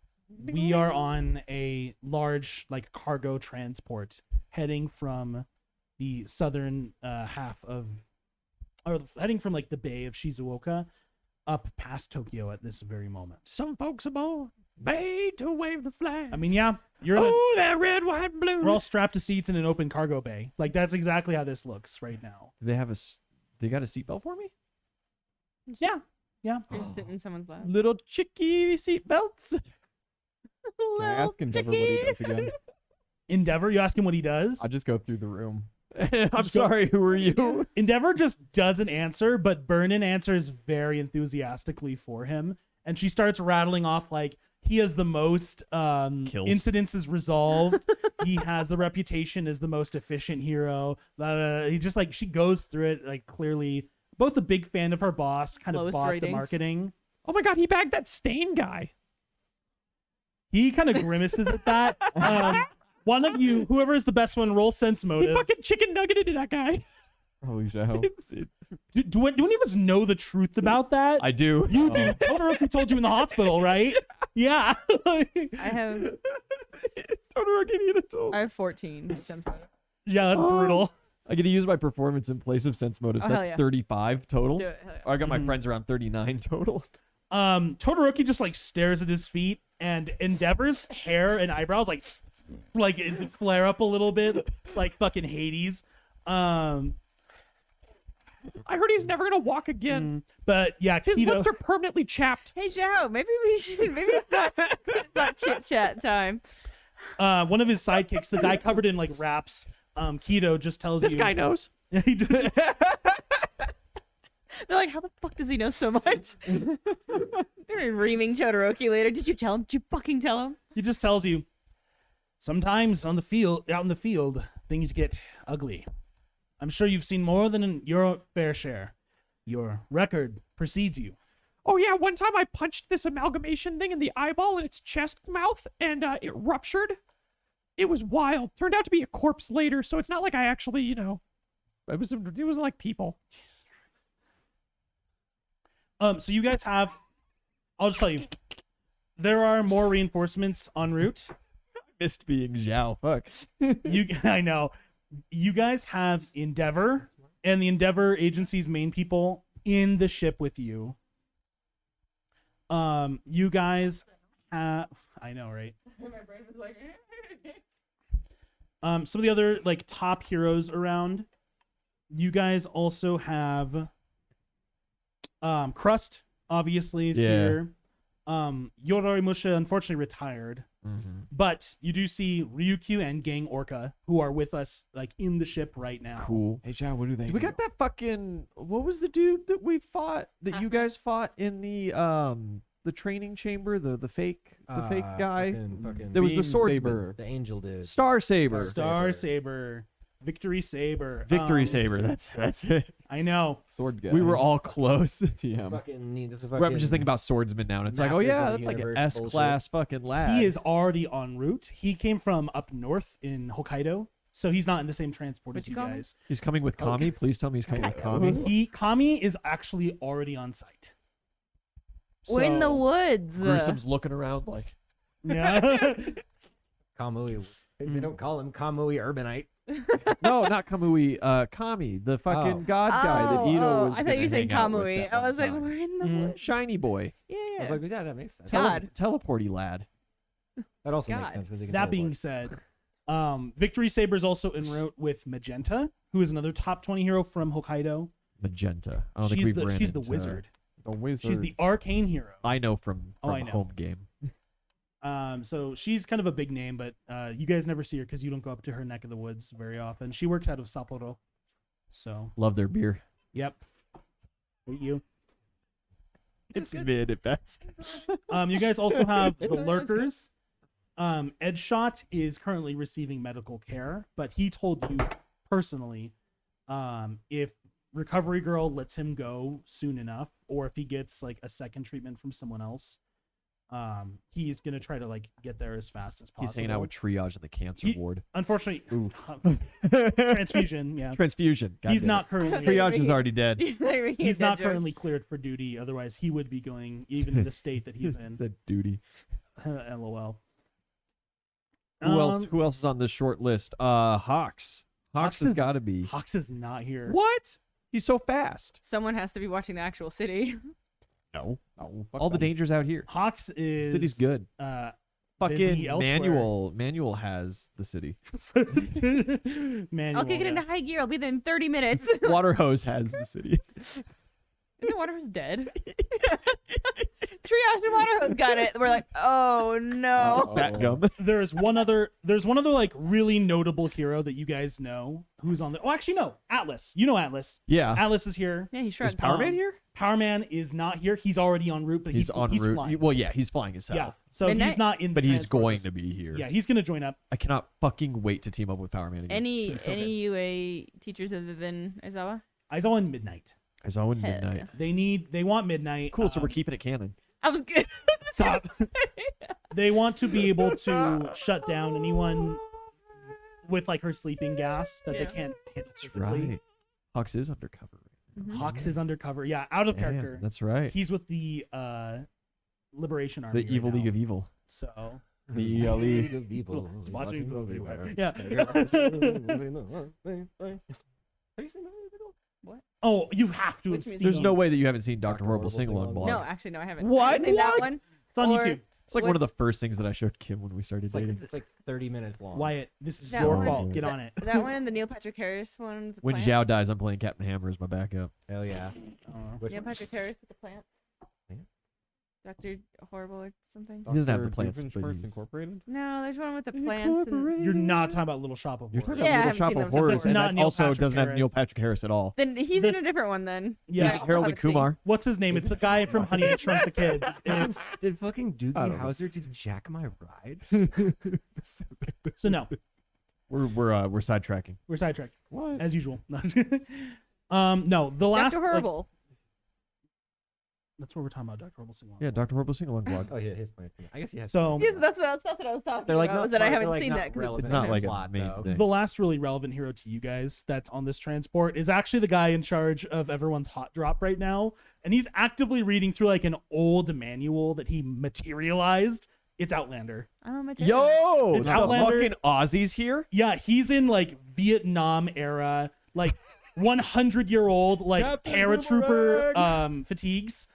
We are on a large, like, cargo transport heading from the southern half of, or heading from, like, the bay of Shizuoka up past Tokyo at this very moment. Some folks aboard bay to wave the flag. I mean, yeah, you're in a, oh, that red, white, and blue. we're all strapped to seats in an open cargo bay. Like, that's exactly how this looks right now. Do they have they got a seatbelt for me? Yeah, yeah. You're sitting in someone's lap. Little chicky seatbelts. Can I ask Endeavor what he does again? Endeavor, you ask him what he does? I'll just go through the room. I'm sorry, who are you? Endeavor just doesn't answer, but Burnin answers very enthusiastically for him. And she starts rattling off, like, he has the most Kills. incidences resolved. He has the reputation as the most efficient hero. He just, like, she goes through it, like, clearly both a big fan of her boss, kind of Lowest bought the ratings. marketing. Oh my god, he bagged that stain guy. He kind of grimaces at that. One of you, whoever is the best one, roll sense He motive. fucking chicken nuggeted that guy. Holy Zhao. Do any of us know the truth about that? I do. You do. Todoroki told you in the hospital, right? Yeah. I have I have 14 sense motive. Yeah, that's Oh. brutal. I get to use my performance in place of sense motive. So Oh, hell that's yeah. 35 total. Do it. Hell yeah. I got my Mhm. friends around 39 total. Todoroki just like stares at his feet, and Endeavor's hair and eyebrows like it flare up a little bit, like fucking Hades. I heard he's never gonna walk again. But yeah, Kido. are permanently chapped. Hey Zhao, maybe it's not chit chat time. One of his sidekicks, the guy covered in like wraps, Kido just tells This you. guy knows. He just- They're like, how the fuck does he know so much? They're reaming Todoroki later. Did you tell him? Did you fucking tell him? He just tells you. Sometimes out in the field, things get ugly. I'm sure you've seen more than your fair share. Your record precedes you. Oh yeah, one time I punched this amalgamation thing in the eyeball in its chest mouth, and it ruptured. It was wild. Turned out to be a corpse later, so it's not like I actually, it was like people. So you guys have. I'll just tell you. There are more reinforcements en route. Missed being Zhao. Fuck. I know. You guys have Endeavor and the Endeavor agency's main people in the ship with you. You guys have. I know, right? My brain was like. Some of the other like top heroes around. You guys also have Crust, obviously, is Yeah. here. Yororimusha unfortunately retired. But you do see Ryukyu and Gang Orca, who are with us like in the ship right now. Cool. Hey, Zhao, what do they We do? got that fucking. What was the dude that we fought? That you guys fought in the training chamber? The fake guy. Fucking There was the Beam swordsman. Saber. the angel dude. Star Saber. Star Saber. Victory Saber. Victory Saber. That's it. I know. Sword guy. We were all close. TM. Fucking neat. That's a I'm just thinking about swordsman now, and it's like, oh Masters yeah, of the that's like an Universe S class fucking lad. He is already en route. He came from up north in Hokkaido, so he's not in the same transport What'd as you you call him? guys. He's coming with Kami. Please tell me he's coming with Kami. Kami is actually already on site. We're in the So- woods. Gruesome's looking around like, Yeah. Kamui. They don't call him Kamui Urbanite. no, not Kamui. Kami, the fucking Oh. god guy that Ito was. I thought you were saying Kamui. Kamui. I was like, we're in the woods. Shiny boy, Yeah. I was like, yeah, that makes sense. God. teleporty lad. That also God. makes sense because he can That being teleport. said, Victory Saber is also en route with Magenta, who is another top 20 hero from Hokkaido. Magenta. I don't think we've ran She's the into- wizard. The wizard. She's the arcane hero. I know from I know. home game. So she's kind of a big name, but you guys never see her because you don't go up to her neck of the woods very often. She works out of Sapporo. So, Love their beer. yep. Hate you. It's mid at best. You guys also have the It's all right, lurkers. Edshot is currently receiving medical care, but he told you personally, if Recovery Girl lets him go soon enough, or if he gets like a second treatment from someone else, he's gonna try to like get there as fast as possible. He's hanging out with triage in the cancer He- ward. Unfortunately, Ooh. transfusion. Yeah, Transfusion. God he's damn not it. currently. Triage is already dead. He's not currently cleared for duty. Otherwise, he would be going even in the state that he's in. Said duty. LOL. Who else is on this short list? Hawks. Hawks has is- got to be. Hawks is not here. What? He's so fast. Someone has to be watching the actual city. No. No, fuck All the them. dangers out here. Hawks is City's good. Busy Fucking elsewhere. Manual has the city. Manual, I'll kick it yeah. into high gear. I'll be there in 30 minutes. Water hose has the city. Isn't Waterhose dead? Triage and Waterhose got it. We're like, oh no. Oh. Fat gum. There's one other like really notable hero that you guys know who's on the. Oh, actually no, Atlas. You know Atlas. Yeah. Atlas is here. Yeah, he Is shrugged. Power Man here? Power Man is not here. He's already en route, but He's on route. Flying. Well, yeah, he's flying himself. Yeah, so Midnight? he's not in. But the he's going transporters. to be here. Yeah, he's gonna join up. I cannot fucking wait to team up with Power Man again. Any So any UA teachers other than Aizawa? Aizawa and Midnight. It's Owen Hell Midnight. yeah. They want Midnight. Cool, so we're keeping it canon. I was good. Stop. They want to be able to shut down anyone with like her sleeping gas that Yeah. they can't hit That's physically. right. Hux is undercover. Mhm. Hawks is undercover. Yeah, out of Damn, character. that's right. He's with the Liberation Army. The Evil right League now. of Evil. So The ELE. League of Evil is Watching watching everywhere. Yeah. Have you seen that musical? Oh, you have to Which have means seen. There's it. no way that you haven't seen Dr. Dr. Horrible Horrible Sing-Along Sing-Along blog. No, actually, no, I haven't. What? I've seen that What? one. It's on Or- YouTube. It's like What- one of the first things that I showed Kim when we started It's like, dating. it's like 30 minutes long. Wyatt, this is That your one- fault. Get on it. That one and the Neil Patrick Harris one. With the When plants. Zhao dies, I'm playing Captain Hammer as my backup. Hell yeah. Which Neil one? Patrick Harris with the plants. Yeah. Doctor Horrible or something. He doesn't have the Dr. plants, Doofenshmirtz but he's- Incorporated. No, there's one with the plants. And... You're not talking about Little Shop of You're Horrors. talking Yeah, I about haven't Little seen Shop of them Horrors, before. and Not that Neil also Patrick doesn't have Harris. Neil Patrick Harris at all. Then he's in a This- different one. Then. Yeah. I Is it also Harold and haven't seen. Kumar? What's his name? It's the guy from Honey I Shrunk the Kids. It's Did fucking I don't Doogie know. Howser just jack my ride? so no, We're sidetracking. we're sidetracked What? as usual. No, the last. Dr. like, Horrible. that's what we're talking about. Dr. Horrible Sing-Along. Yeah, Dr. Horrible Sing-Along blog. Oh yeah, his plants. I guess he has. So Yes, that's what I was talking They're like about. not Was that I part- haven't they're, like, seen not that. 'cause relevant It's not to like the a plot, main though. thing. the last really relevant hero to you guys that's on this transport is actually the guy in charge of everyone's hot drop right now, and he's actively reading through like an old manual that he materialized. It's Outlander. Oh, my Yo, It's the Outlander. fucking Aussies here. Yeah, he's in like Vietnam era, like 100-year-old, like Captain paratrooper fatigues,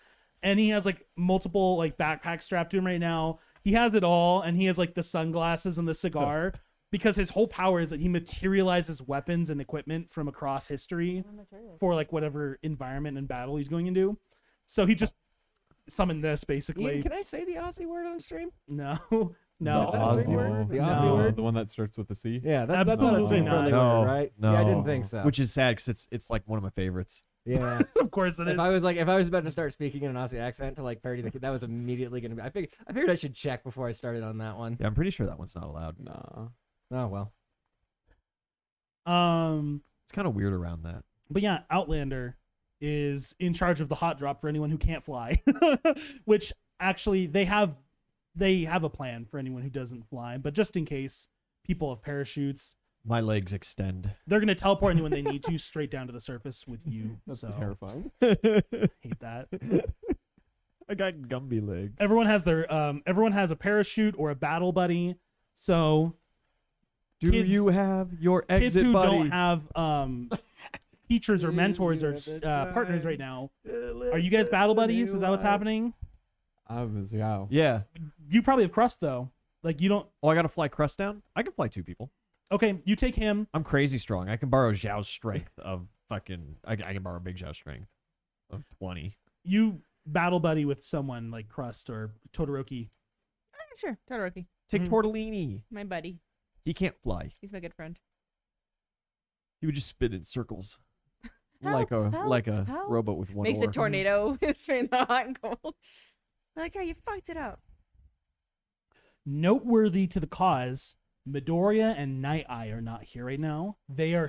and he has like multiple like backpacks strapped to him right now. He has it all, and he has like the sunglasses and the cigar because his whole power is that he materializes weapons and equipment from across history for like whatever environment and battle he's going into. So he just summoned this basically. Ian, can I say the Aussie word on stream? No, The no. Aussie word? The No. Aussie word? The one that starts with the C. Yeah, that's not a Absolutely stream friendly not. word, No, right? Yeah, I didn't no. think so. Which is sad because it's like one of my favorites. yeah. Of course it is. If I was about to start speaking in an Aussie accent to like parody the kid, that was immediately gonna be. I figured I should check before I started on that one. Yeah, I'm pretty sure that one's not allowed. Nah. Oh well. It's kind of weird around that. But yeah, Outlander is in charge of the hot drop for anyone who can't fly, which actually they have a plan for anyone who doesn't fly, but just in case people have parachutes, My legs extend. they're going to teleport anyone they need to straight down to the surface with you. That's So terrifying. hate that. I got Gumby legs. Everyone has a parachute or a battle buddy. So Do kids- you have your kids exit who buddy? don't have teachers or mentors or partners right now, are you guys battle buddies? Is that what's happening? I was Yao. Yeah. You probably have crust though. Like you don't. Oh, I gotta fly crust down. I can fly 2 people. Okay, you take him. I'm crazy strong. I can borrow Zhao's strength of fucking. I can borrow Big Zhao's strength of 20. You battle buddy with someone like Crust or Todoroki. Sure, Todoroki, Take Mhm. Tortellini. my buddy. He can't fly. He's my good friend. He would just spin in circles. Help, like a help. robot with one Makes oar. a tornado between the hot and cold. I like how you fucked it up. Noteworthy to the cause, Midoriya and Night Eye are not here right now. They are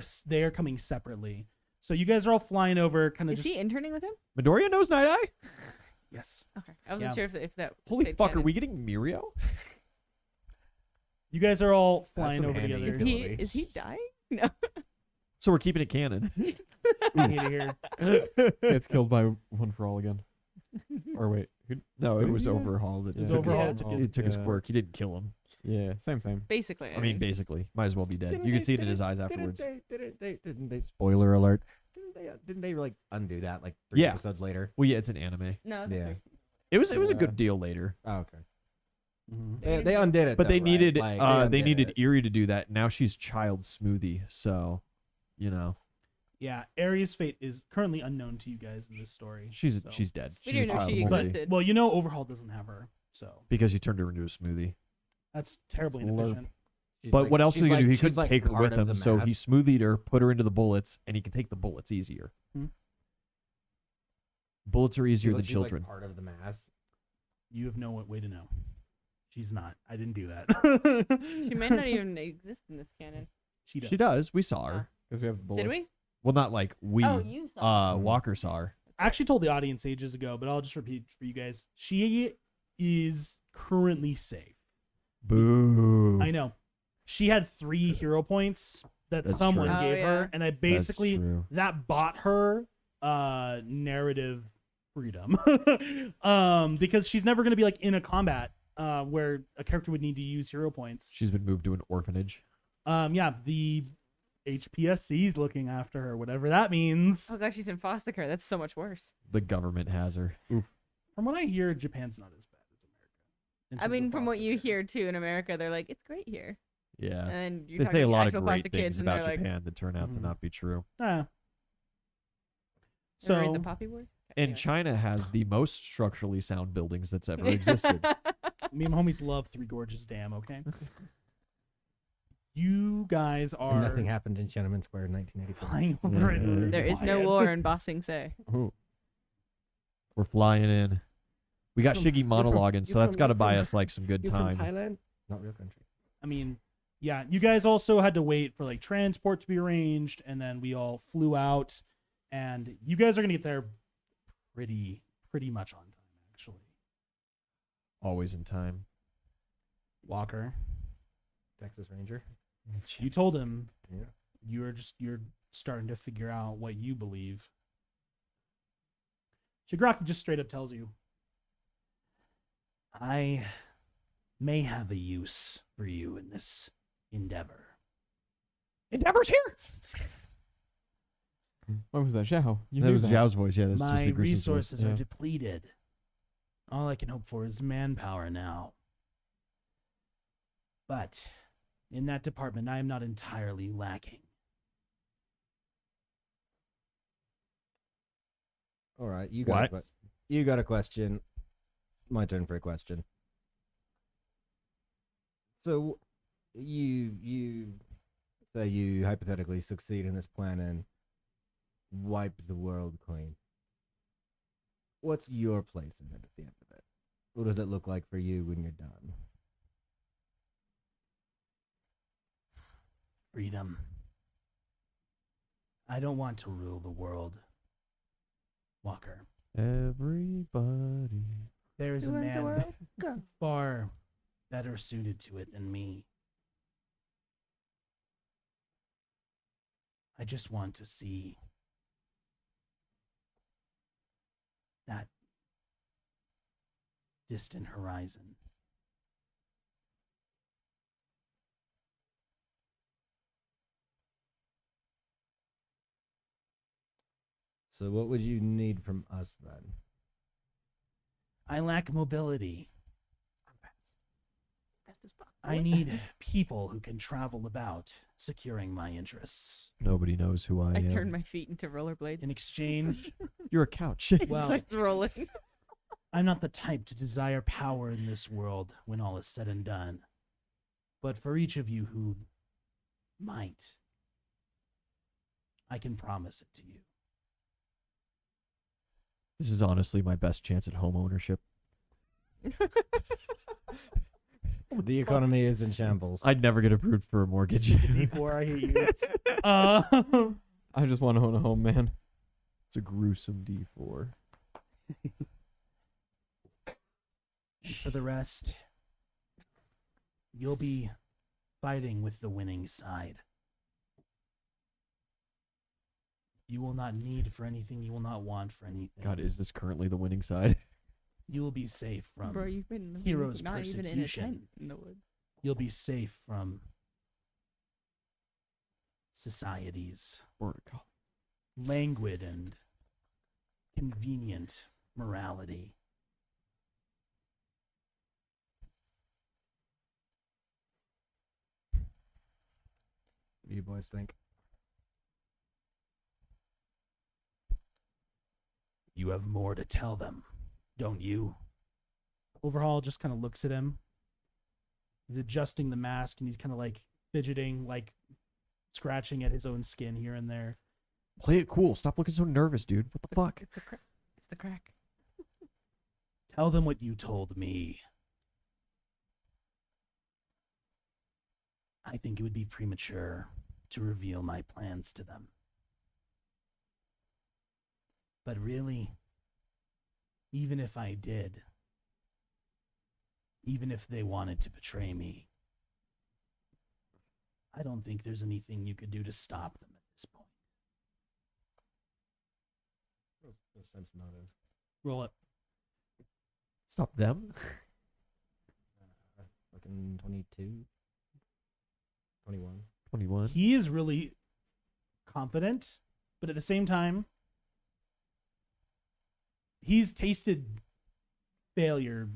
coming separately. So you guys are all flying over, kind of Is just he interning with him? Midoriya knows Night Eye? yes. Okay, I wasn't Yeah. sure if that. Holy stayed fuck, are canon. we getting Mirio? You guys are all flying some over handy together. Is he? Is he dying? No. So we're keeping it canon. I need to hear. Gets killed by One for All again. Or wait, who? No, it was Yeah. overhauled. It was took his- overhauled. It took his Yeah. quirk. He didn't kill him. Yeah, same. Basically. I mean, basically, might as well be dead. You can see it in his eyes afterwards. Didn't they? Spoiler alert. Didn't they like undo that like 3 Yeah. episodes later? Well, yeah, it's an anime. no. Yeah. It was a Yeah. good deal later, Oh, okay. Mhm. They undid it. but they though, needed right? Like, they undid needed it. Eerie to do that. Now she's Child Smoothie, so you know Yeah, Aries' fate is currently unknown to you guys in this story. she's so. she's dead. We She's a didn't know Child she Smoothie existed. Well, you know Overhaul doesn't have her, so because you turned her into a smoothie. that's terribly Slurp. inefficient. She's But like- what else she's was he gonna like- do? He she's couldn't like take her part with of him, the so he mass. smoothied her, put her into the bullets, and he can take the bullets easier. Hmm. Bullets are she's easier like- than she's, like, children. part of the mass. You have no way to know. She's not. I didn't do that. She might not even exist in this canon. She does. She does. We saw her. Because we have bullets. Did we? Well, not like we. Oh, you saw. Walker saw her. I actually told the audience ages ago, but I'll just repeat for you guys. She is currently safe. Boo. I know. She had 3 hero points that That's someone true. Oh, gave yeah. her, and I basically true. that bought her narrative freedom. Because she's never gonna be like in a combat where a character would need to use hero points. She's been moved to an orphanage. Yeah, the HPSC's looking after her, whatever that means. Oh gosh, she's in foster care. That's so much worse. The government has her. From what I hear, Japan's not as bad as America. in I terms mean, of from what foster you care. hear too in America, they're like, it's great here. Yeah. And then you're They talking say a to lot of actual great foster kids, things and about they're like, Japan that turn out to Mhm. not be true. Yeah. "Ever read So the poppy word. And Anyway. China has the most structurally sound buildings that's ever existed. me and my homies love Three Gorges Dam, okay? You guys are Nothing happened in Tiananmen Square in 1984. flying over it. Yeah. There is no Quiet. war in Ba Sing Se. Ooh. We're flying in. We got From- Shiggy you're from- monologuing, so you're that's from- got to you're buy from- us like some good You're time. from Thailand? Not real country. I mean, yeah, you guys also had to wait for like transport to be arranged, and then we all flew out, and you guys are gonna get there pretty much on time, actually. Always in time. Walker, Texas Ranger. you told him Yeah. you're starting to figure out what you believe. Shigaraki just straight up tells you, I may have a use for you in this endeavor. Endeavor's here. What was that, Zhao? You That knew was that. Zhao's voice. Yeah, that's My supposed to be Grisham's voice. resources are Yeah. depleted. All I can hope for is manpower now. But in that department, I am not entirely lacking. All right, you got What? you got a question. My turn for a question. So, you say you hypothetically succeed in this plan and wipe the world clean. What's your place in it at the end of it? What does it look like for you when you're done? Freedom. I don't want to rule the world. Walker. Everybody. There is a Who runs the man world? Go. far better suited to it than me. I just want to see that distant horizon. So, what would you need from us then? I lack mobility. Fast as fuck. I need people who can travel about, securing my interests. Nobody knows who I I am. turned my feet into rollerblades. In exchange, You're a couch. well, It's rolling. I'm not the type to desire power in this world when all is said and done. But for each of you who might, I can promise it to you. This is honestly my best chance at home ownership. The economy is in shambles. I'd never get approved for a mortgage. D4, I hate you. I just want to own a home, man. It's a gruesome D4. And for the rest, you'll be fighting with the winning side. You will not need for anything. You will not want for anything. God, is this currently the winning side? You will be safe from Bro, you've been heroes' not even in a persecution. tent in the woods. You'll be safe from society's Border collie. languid and convenient morality. What do you boys think? You have more to tell them, don't you? Overhaul just kind of looks at him. He's adjusting the mask and he's kind of like fidgeting, like scratching at his own skin here and there. Play it cool. Stop looking so nervous, dude. What the fuck? It's the crack. It's the crack. Tell them what you told me. I think it would be premature to reveal my plans to them. But really, even if I did, even if they wanted to betray me, I don't think there's anything you could do to stop them at this point. No sense motive. Roll it. Stop them. Fucking 22. 21. 21. He is really confident, but at the same time, he's tasted failure,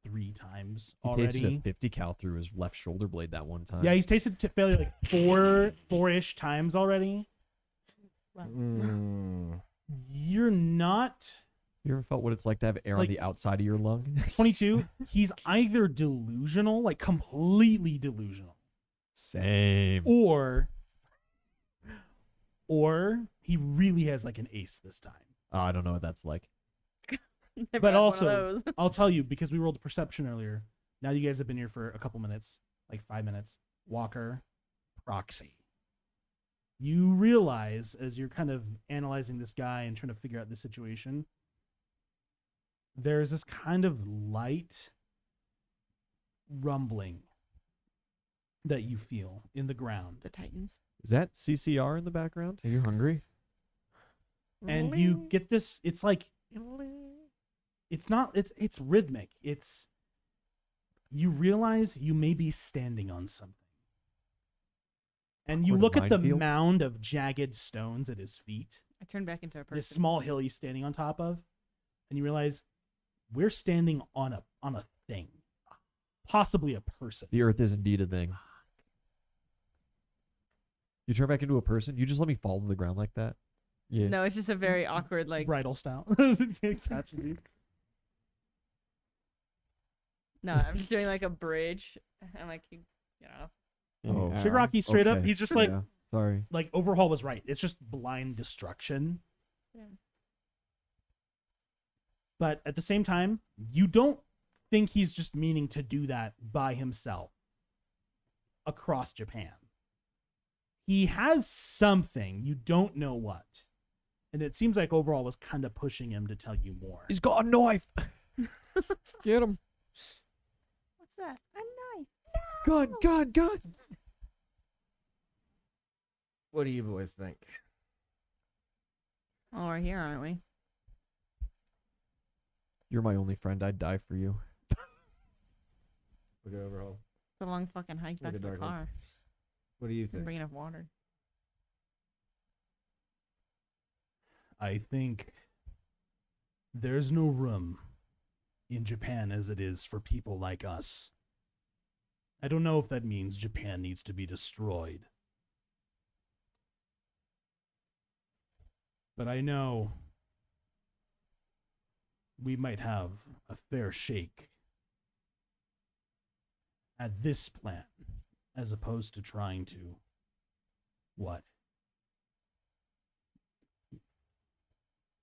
3 times He already? tasted a 50 cal through his left shoulder blade that one time. Yeah, he's tasted failure like four-ish times already. You're not You ever felt what it's like to have air on Like- the outside of your lung? 22. He's either delusional, like completely delusional, Same. or he really has like an ace this time. Oh, I don't know what that's like. Never But had one of also- those. I'll tell you, because we rolled a perception earlier. Now you guys have been here for a couple minutes, like 5 minutes. Walker, proxy. You realize as you're kind of analyzing this guy and trying to figure out the situation, there's this kind of light rumbling that you feel in the ground. The Titans. Is that CCR in the background? Are you hungry? And you get this, it's like, it's rhythmic. You realize you may be standing on something. And you Awkward look at the minefield. mound of jagged stones at his feet, I turned back into a person. this small hill he's standing on top of, and you realize we're standing on a thing. Possibly a person. The earth is indeed a thing. You turn back into a person? You just let me fall to the ground like that? Yeah. No, it's just a very awkward, like, Bridal style. Catch you. no, I'm just doing like a bridge. I'm like, you know. Oh. Shigaraki straight up, Okay. he's just like, Yeah. Sorry. like Overhaul was right. It's just blind destruction. Yeah. But at the same time, you don't think he's just meaning to do that by himself across Japan. He has something, you don't know what. And it seems like Overhaul was kind of pushing him to tell you more. He's got a knife. Get him. What's that? A knife. Gun. What do you boys think? Oh, we're here, aren't we? You're my only friend. I'd die for you. Look at Overhaul. It's a long fucking hike back Look to at the Darkwood. car. What do you Didn't think? bring enough water. I think there's no room in Japan as it is for people like us. I don't know if that means Japan needs to be destroyed. But I know we might have a fair shake at this plan as opposed to trying to what?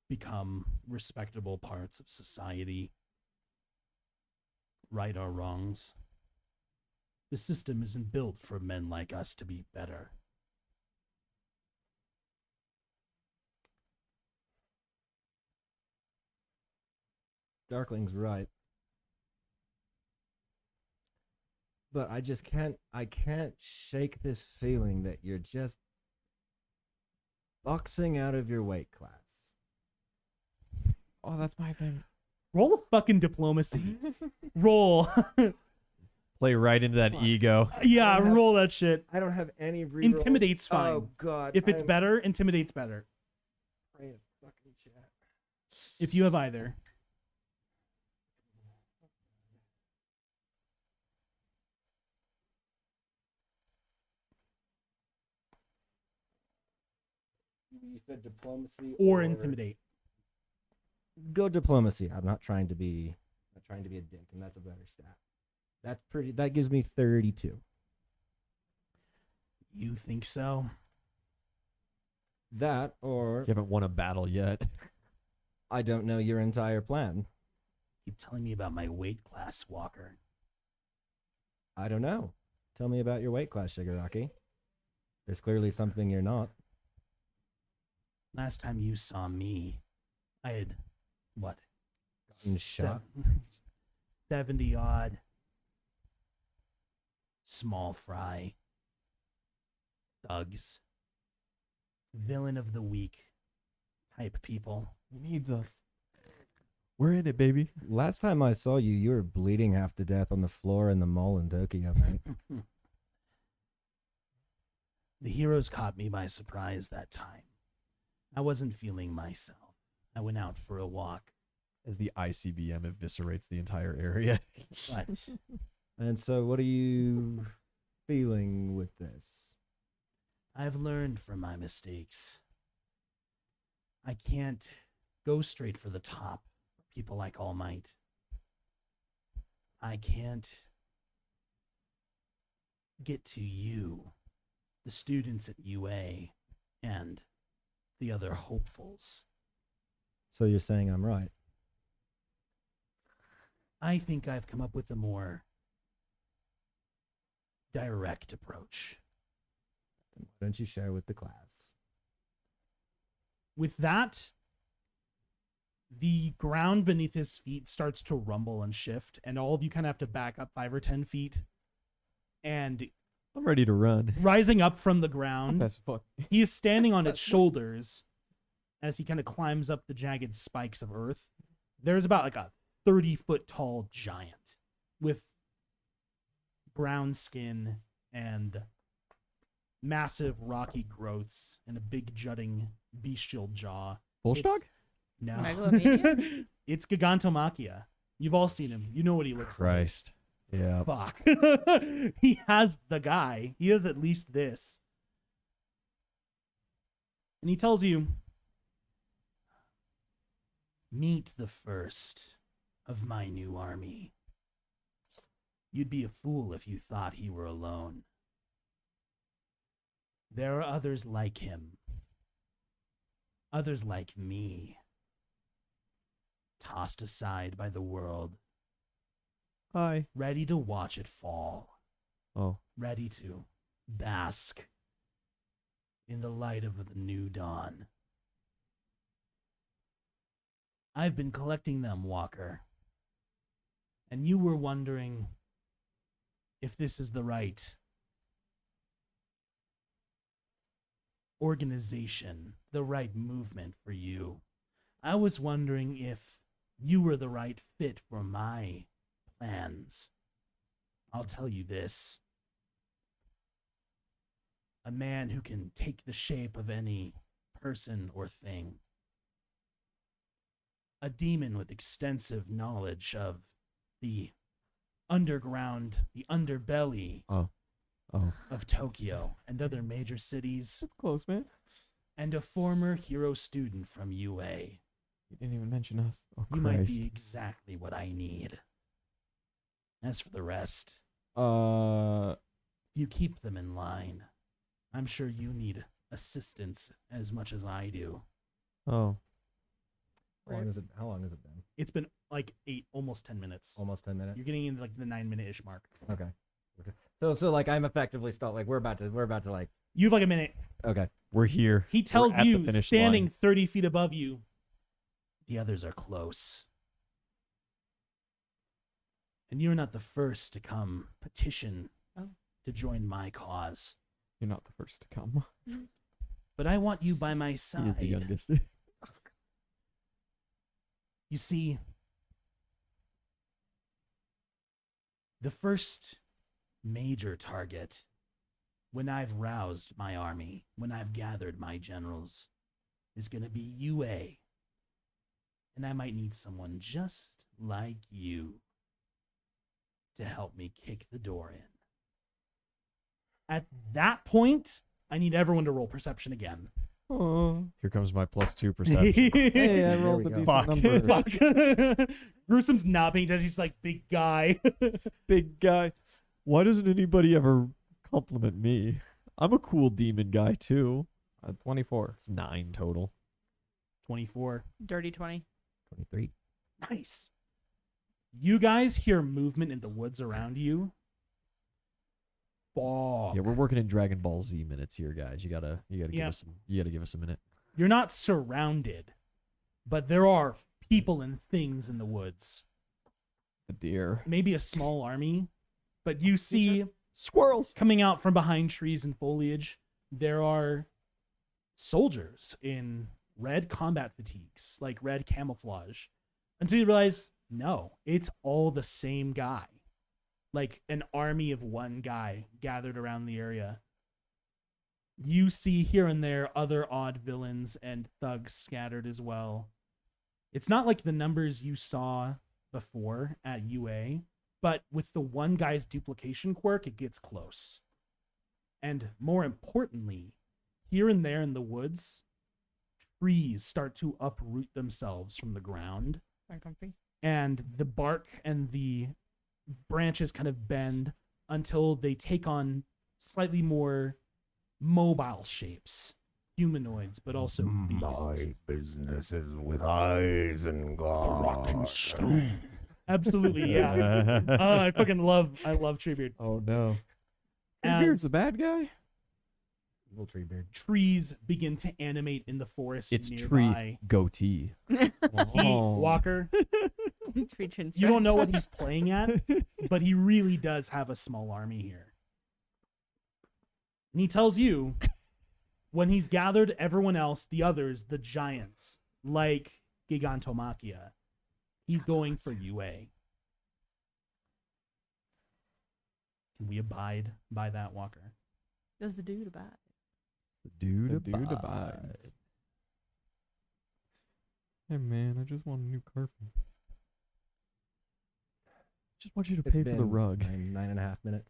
Become respectable parts of society, right our wrongs. The system isn't built for men like us to be better. Darkling's right. But I can't shake this feeling that you're just boxing out of your weight class. Oh, that's my thing. Roll a fucking diplomacy. Roll. Play right into that Fuck. ego. Yeah, I don't have- roll that shit. I don't have any rerolls. Intimidate's fine. Oh god. If it's I'm better, intimidate's better. praying to fucking chat. If you have either. You said diplomacy Or intimidate. Go diplomacy. I'm not trying to be a dick, and that's a better stat. That gives me 32. You think so? That or You haven't won a battle yet. I don't know your entire plan. Keep telling me about my weight class, Walker. I don't know. Tell me about your weight class, Shigaraki. There's clearly something you're not. Last time you saw me, I had, what? Gotten shot. 70 odd. Small fry. thugs, villain of the week type people. He needs us. We're in it, baby. Last time I saw you, you were bleeding half to death on the floor in the mall in Tokyo, man. The heroes caught me by surprise that time. I wasn't feeling myself. I went out for a walk. As the ICBM eviscerates the entire area. But And so, what are you feeling with this? I've learned from my mistakes. I can't go straight for the top for people like All Might. I can't get to you, the students at UA, and the other hopefuls. So you're saying I'm right? I think I've come up with a more direct approach. Then why don't you share with the class? With that, the ground beneath his feet starts to rumble and shift, and all of you kind of have to back up 5 or 10 feet. And I'm ready to run. rising up from the ground, That's fuck. he is standing on its shoulders as he kind of climbs up the jagged spikes of earth. There's about like a 30-foot tall giant with brown skin and massive rocky growths and a big jutting bestial jaw. Bullshtog? No. Megalomania? It's Gigantomachia. You've all seen him. You know what he looks Christ. Yeah. like. Fuck. He has the guy. He has at least this. And he tells you, meet the first of my new army. You'd be a fool if you thought he were alone. There are others like him. Others like me. Tossed aside by the world, Hi. ready to watch it fall, Oh. ready to bask in the light of the new dawn. I've been collecting them, Walker. And you were wondering if this is the right organization, the right movement for you. I was wondering if you were the right fit for my plans. I'll tell you this. A man who can take the shape of any person or thing. A demon with extensive knowledge of the underground, the underbelly Oh. of Tokyo and other major cities, That's close, man. and a former hero student from UA. You didn't even mention us. Oh, You might Christ. be exactly what I need. As for the rest, you keep them in line. I'm sure you need assistance as much as I do. Oh. How long has it been? It's been like 8, almost 10 minutes. Almost 10 minutes. You're getting into like the 9-minute-ish mark. Okay. So like I'm effectively stalled. Like we're about to like. You have like a minute. Okay. We're here. He tells at the you, finish standing line. 30 feet above you, the others are close. And you're not the first to come petition to join my cause. You're not the first to come. But I want you by my side. He is the youngest. You see, the first major target, when I've roused my army, when I've gathered my generals, is going to be UA. And I might need someone just like you to help me kick the door in. At that point, I need everyone to roll perception again. Oh. Here comes my +2 perception. Hey, I There rolled we a go. decent Fuck. number. Fuck. Gruesome's not paying attention. He's like, big guy. Big guy. Why doesn't anybody ever compliment me? I'm a cool demon guy too. 24. It's 9 total. 24. Dirty 20. 23. Nice. You guys hear movement in the woods around you. Fuck. Yeah, we're working in Dragon Ball Z minutes here, guys. You gotta Yeah. give us a minute. You're not surrounded, but there are people and things in the woods. A deer. Maybe a small army, but you see Squirrels. coming out from behind trees and foliage there are soldiers in red combat fatigues, like red camouflage, until you realize, no, it's all the same guy. Like an army of one guy gathered around the area. You see here and there other odd villains and thugs scattered as well. It's not like the numbers you saw before at UA, but with the one guy's duplication quirk, it gets close. And more importantly, here and there in the woods, trees start to uproot themselves from the ground, Uncomfy. and the bark and the branches kind of bend until they take on slightly more mobile shapes, humanoids, but also beasts. business is with eyes and glass. Absolutely, yeah. I love Treebeard. Oh no. Beard's As the bad guy? Little tree beard. trees begin to animate in the forest It's nearby. tree goatee. He, Oh. Walker, Tree chin you don't know stretch. what he's playing at, but he really does have a small army here. And he tells you, when he's gathered everyone else, the others, the giants, like Gigantomachia, he's going for UA. Can we abide by that, Walker? Does the dude about? The dude, The dude abides. abides. Hey man, I just want a new carpet. Just want you to It's pay for the been rug. 9.5 minutes.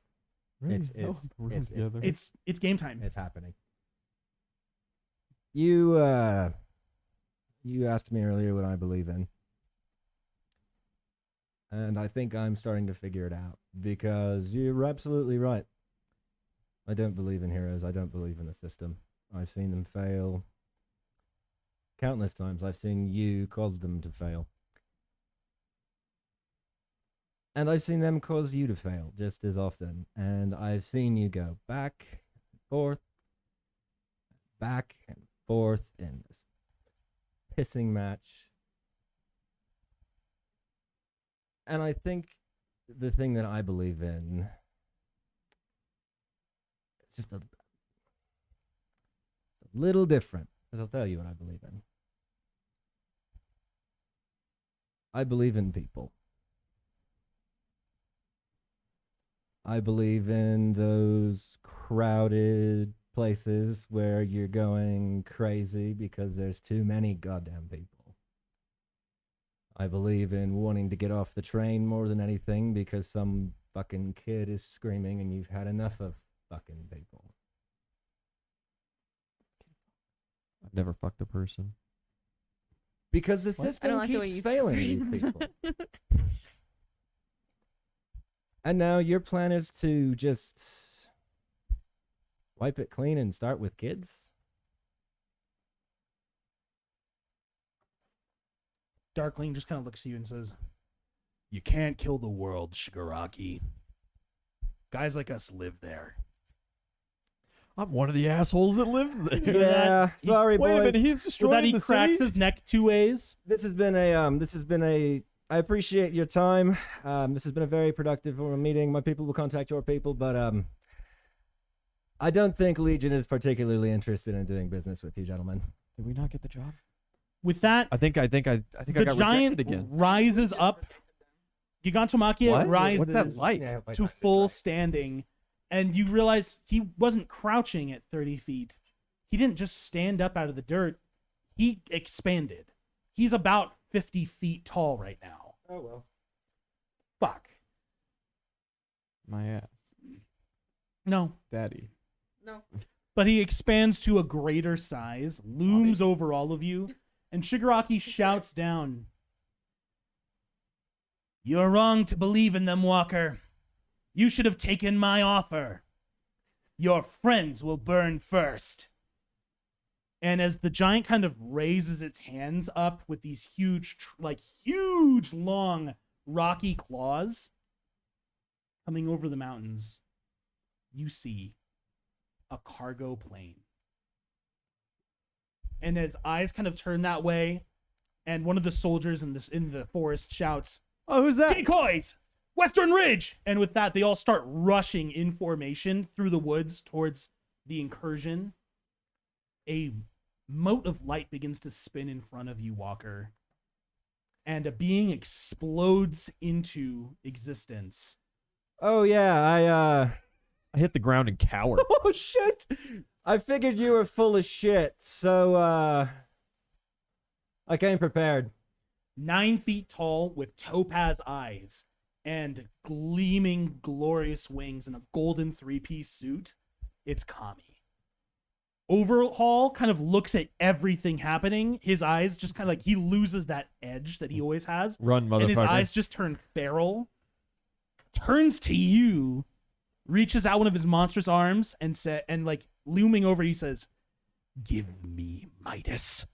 Really? It's- Oh, it's- we're it's- together. It's game time. It's happening. You asked me earlier what I believe in. And I think I'm starting to figure it out because you're absolutely right. I don't believe in heroes. I don't believe in the system. I've seen them fail countless times. I've seen you cause them to fail. And I've seen them cause you to fail just as often. And I've seen you go back, forth, back and forth in this pissing match. And I think the thing that I believe in is just a little different. But I'll tell you what I believe in. I believe in people. I believe in those crowded places where you're going crazy because there's too many goddamn people. I believe in wanting to get off the train more than anything because some fucking kid is screaming and you've had enough of fucking people. I've never fucked a person. Because the I don't system like the way keeps you failing phrase these that. people. And now your plan is to just wipe it clean and start with kids? Darkling just kind of looks at you and says, "You can't kill the world, Shigaraki. Guys like us live there." I'm one of the assholes that lives there. Yeah, sorry, Wait a boys. minute, he's With that, destroying he the cracks city? his neck 2 ways. This has been a I appreciate your time. This has been a very productive meeting. My people will contact your people, but I don't think Legion is particularly interested in doing business with you, gentlemen. Did we not get the job? With that, I think I the got giant rejected again. rises up. Gigantomachia What? rises What's that like? to full standing, and you realize he wasn't crouching at 30 feet. He didn't just stand up out of the dirt. He expanded. He's about 50 feet tall right now. Oh well. Fuck. My ass. No. Daddy. No. But he expands to a greater size, looms over all of you, and Shigaraki shouts down, "You're wrong to believe in them, Walker. You should have taken my offer. Your friends will burn first." And as the giant kind of raises its hands up with these huge, huge, long, rocky claws coming over the mountains, you see a cargo plane. And as eyes kind of turn that way, and one of the soldiers in the forest shouts, Oh, who's that? "Decoys! Western Ridge!" And with that, they all start rushing in formation through the woods towards the incursion, a mote of light begins to spin in front of you, Walker, and a being explodes into existence. Oh yeah, I hit the ground and cower. oh shit! I figured you were full of shit, so I came prepared. 9 feet tall with topaz eyes and gleaming glorious wings in a golden 3-piece suit. It's Kami. Overhaul kind of looks at everything happening. His eyes just kind of like, he loses that edge that he always has. Run, motherfucker. And his eyes just turn feral. Turns to you, reaches out one of his monstrous arms and like looming over you says, "Give me Midas."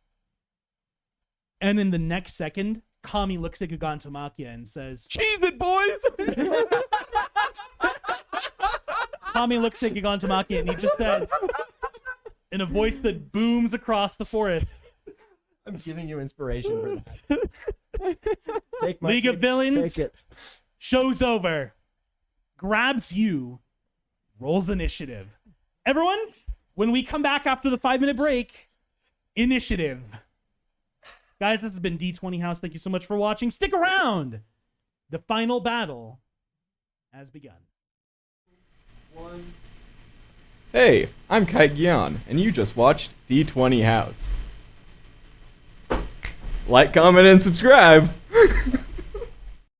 And in the next second, Kami looks at Gigantomachia and says, Cheese it, boys! Kami looks at Gigantomachia and he just says, in a voice that booms across the forest, I'm giving you inspiration for that. Take my League of Villains, Take it. show's over, grabs you, rolls initiative. Everyone, when we come back after the 5-minute break, initiative. Guys, this has been D20 House. Thank you so much for watching. Stick around. The final battle has begun. Hey, I'm Kai Gyan, and you just watched D20 House. Like, comment, and subscribe!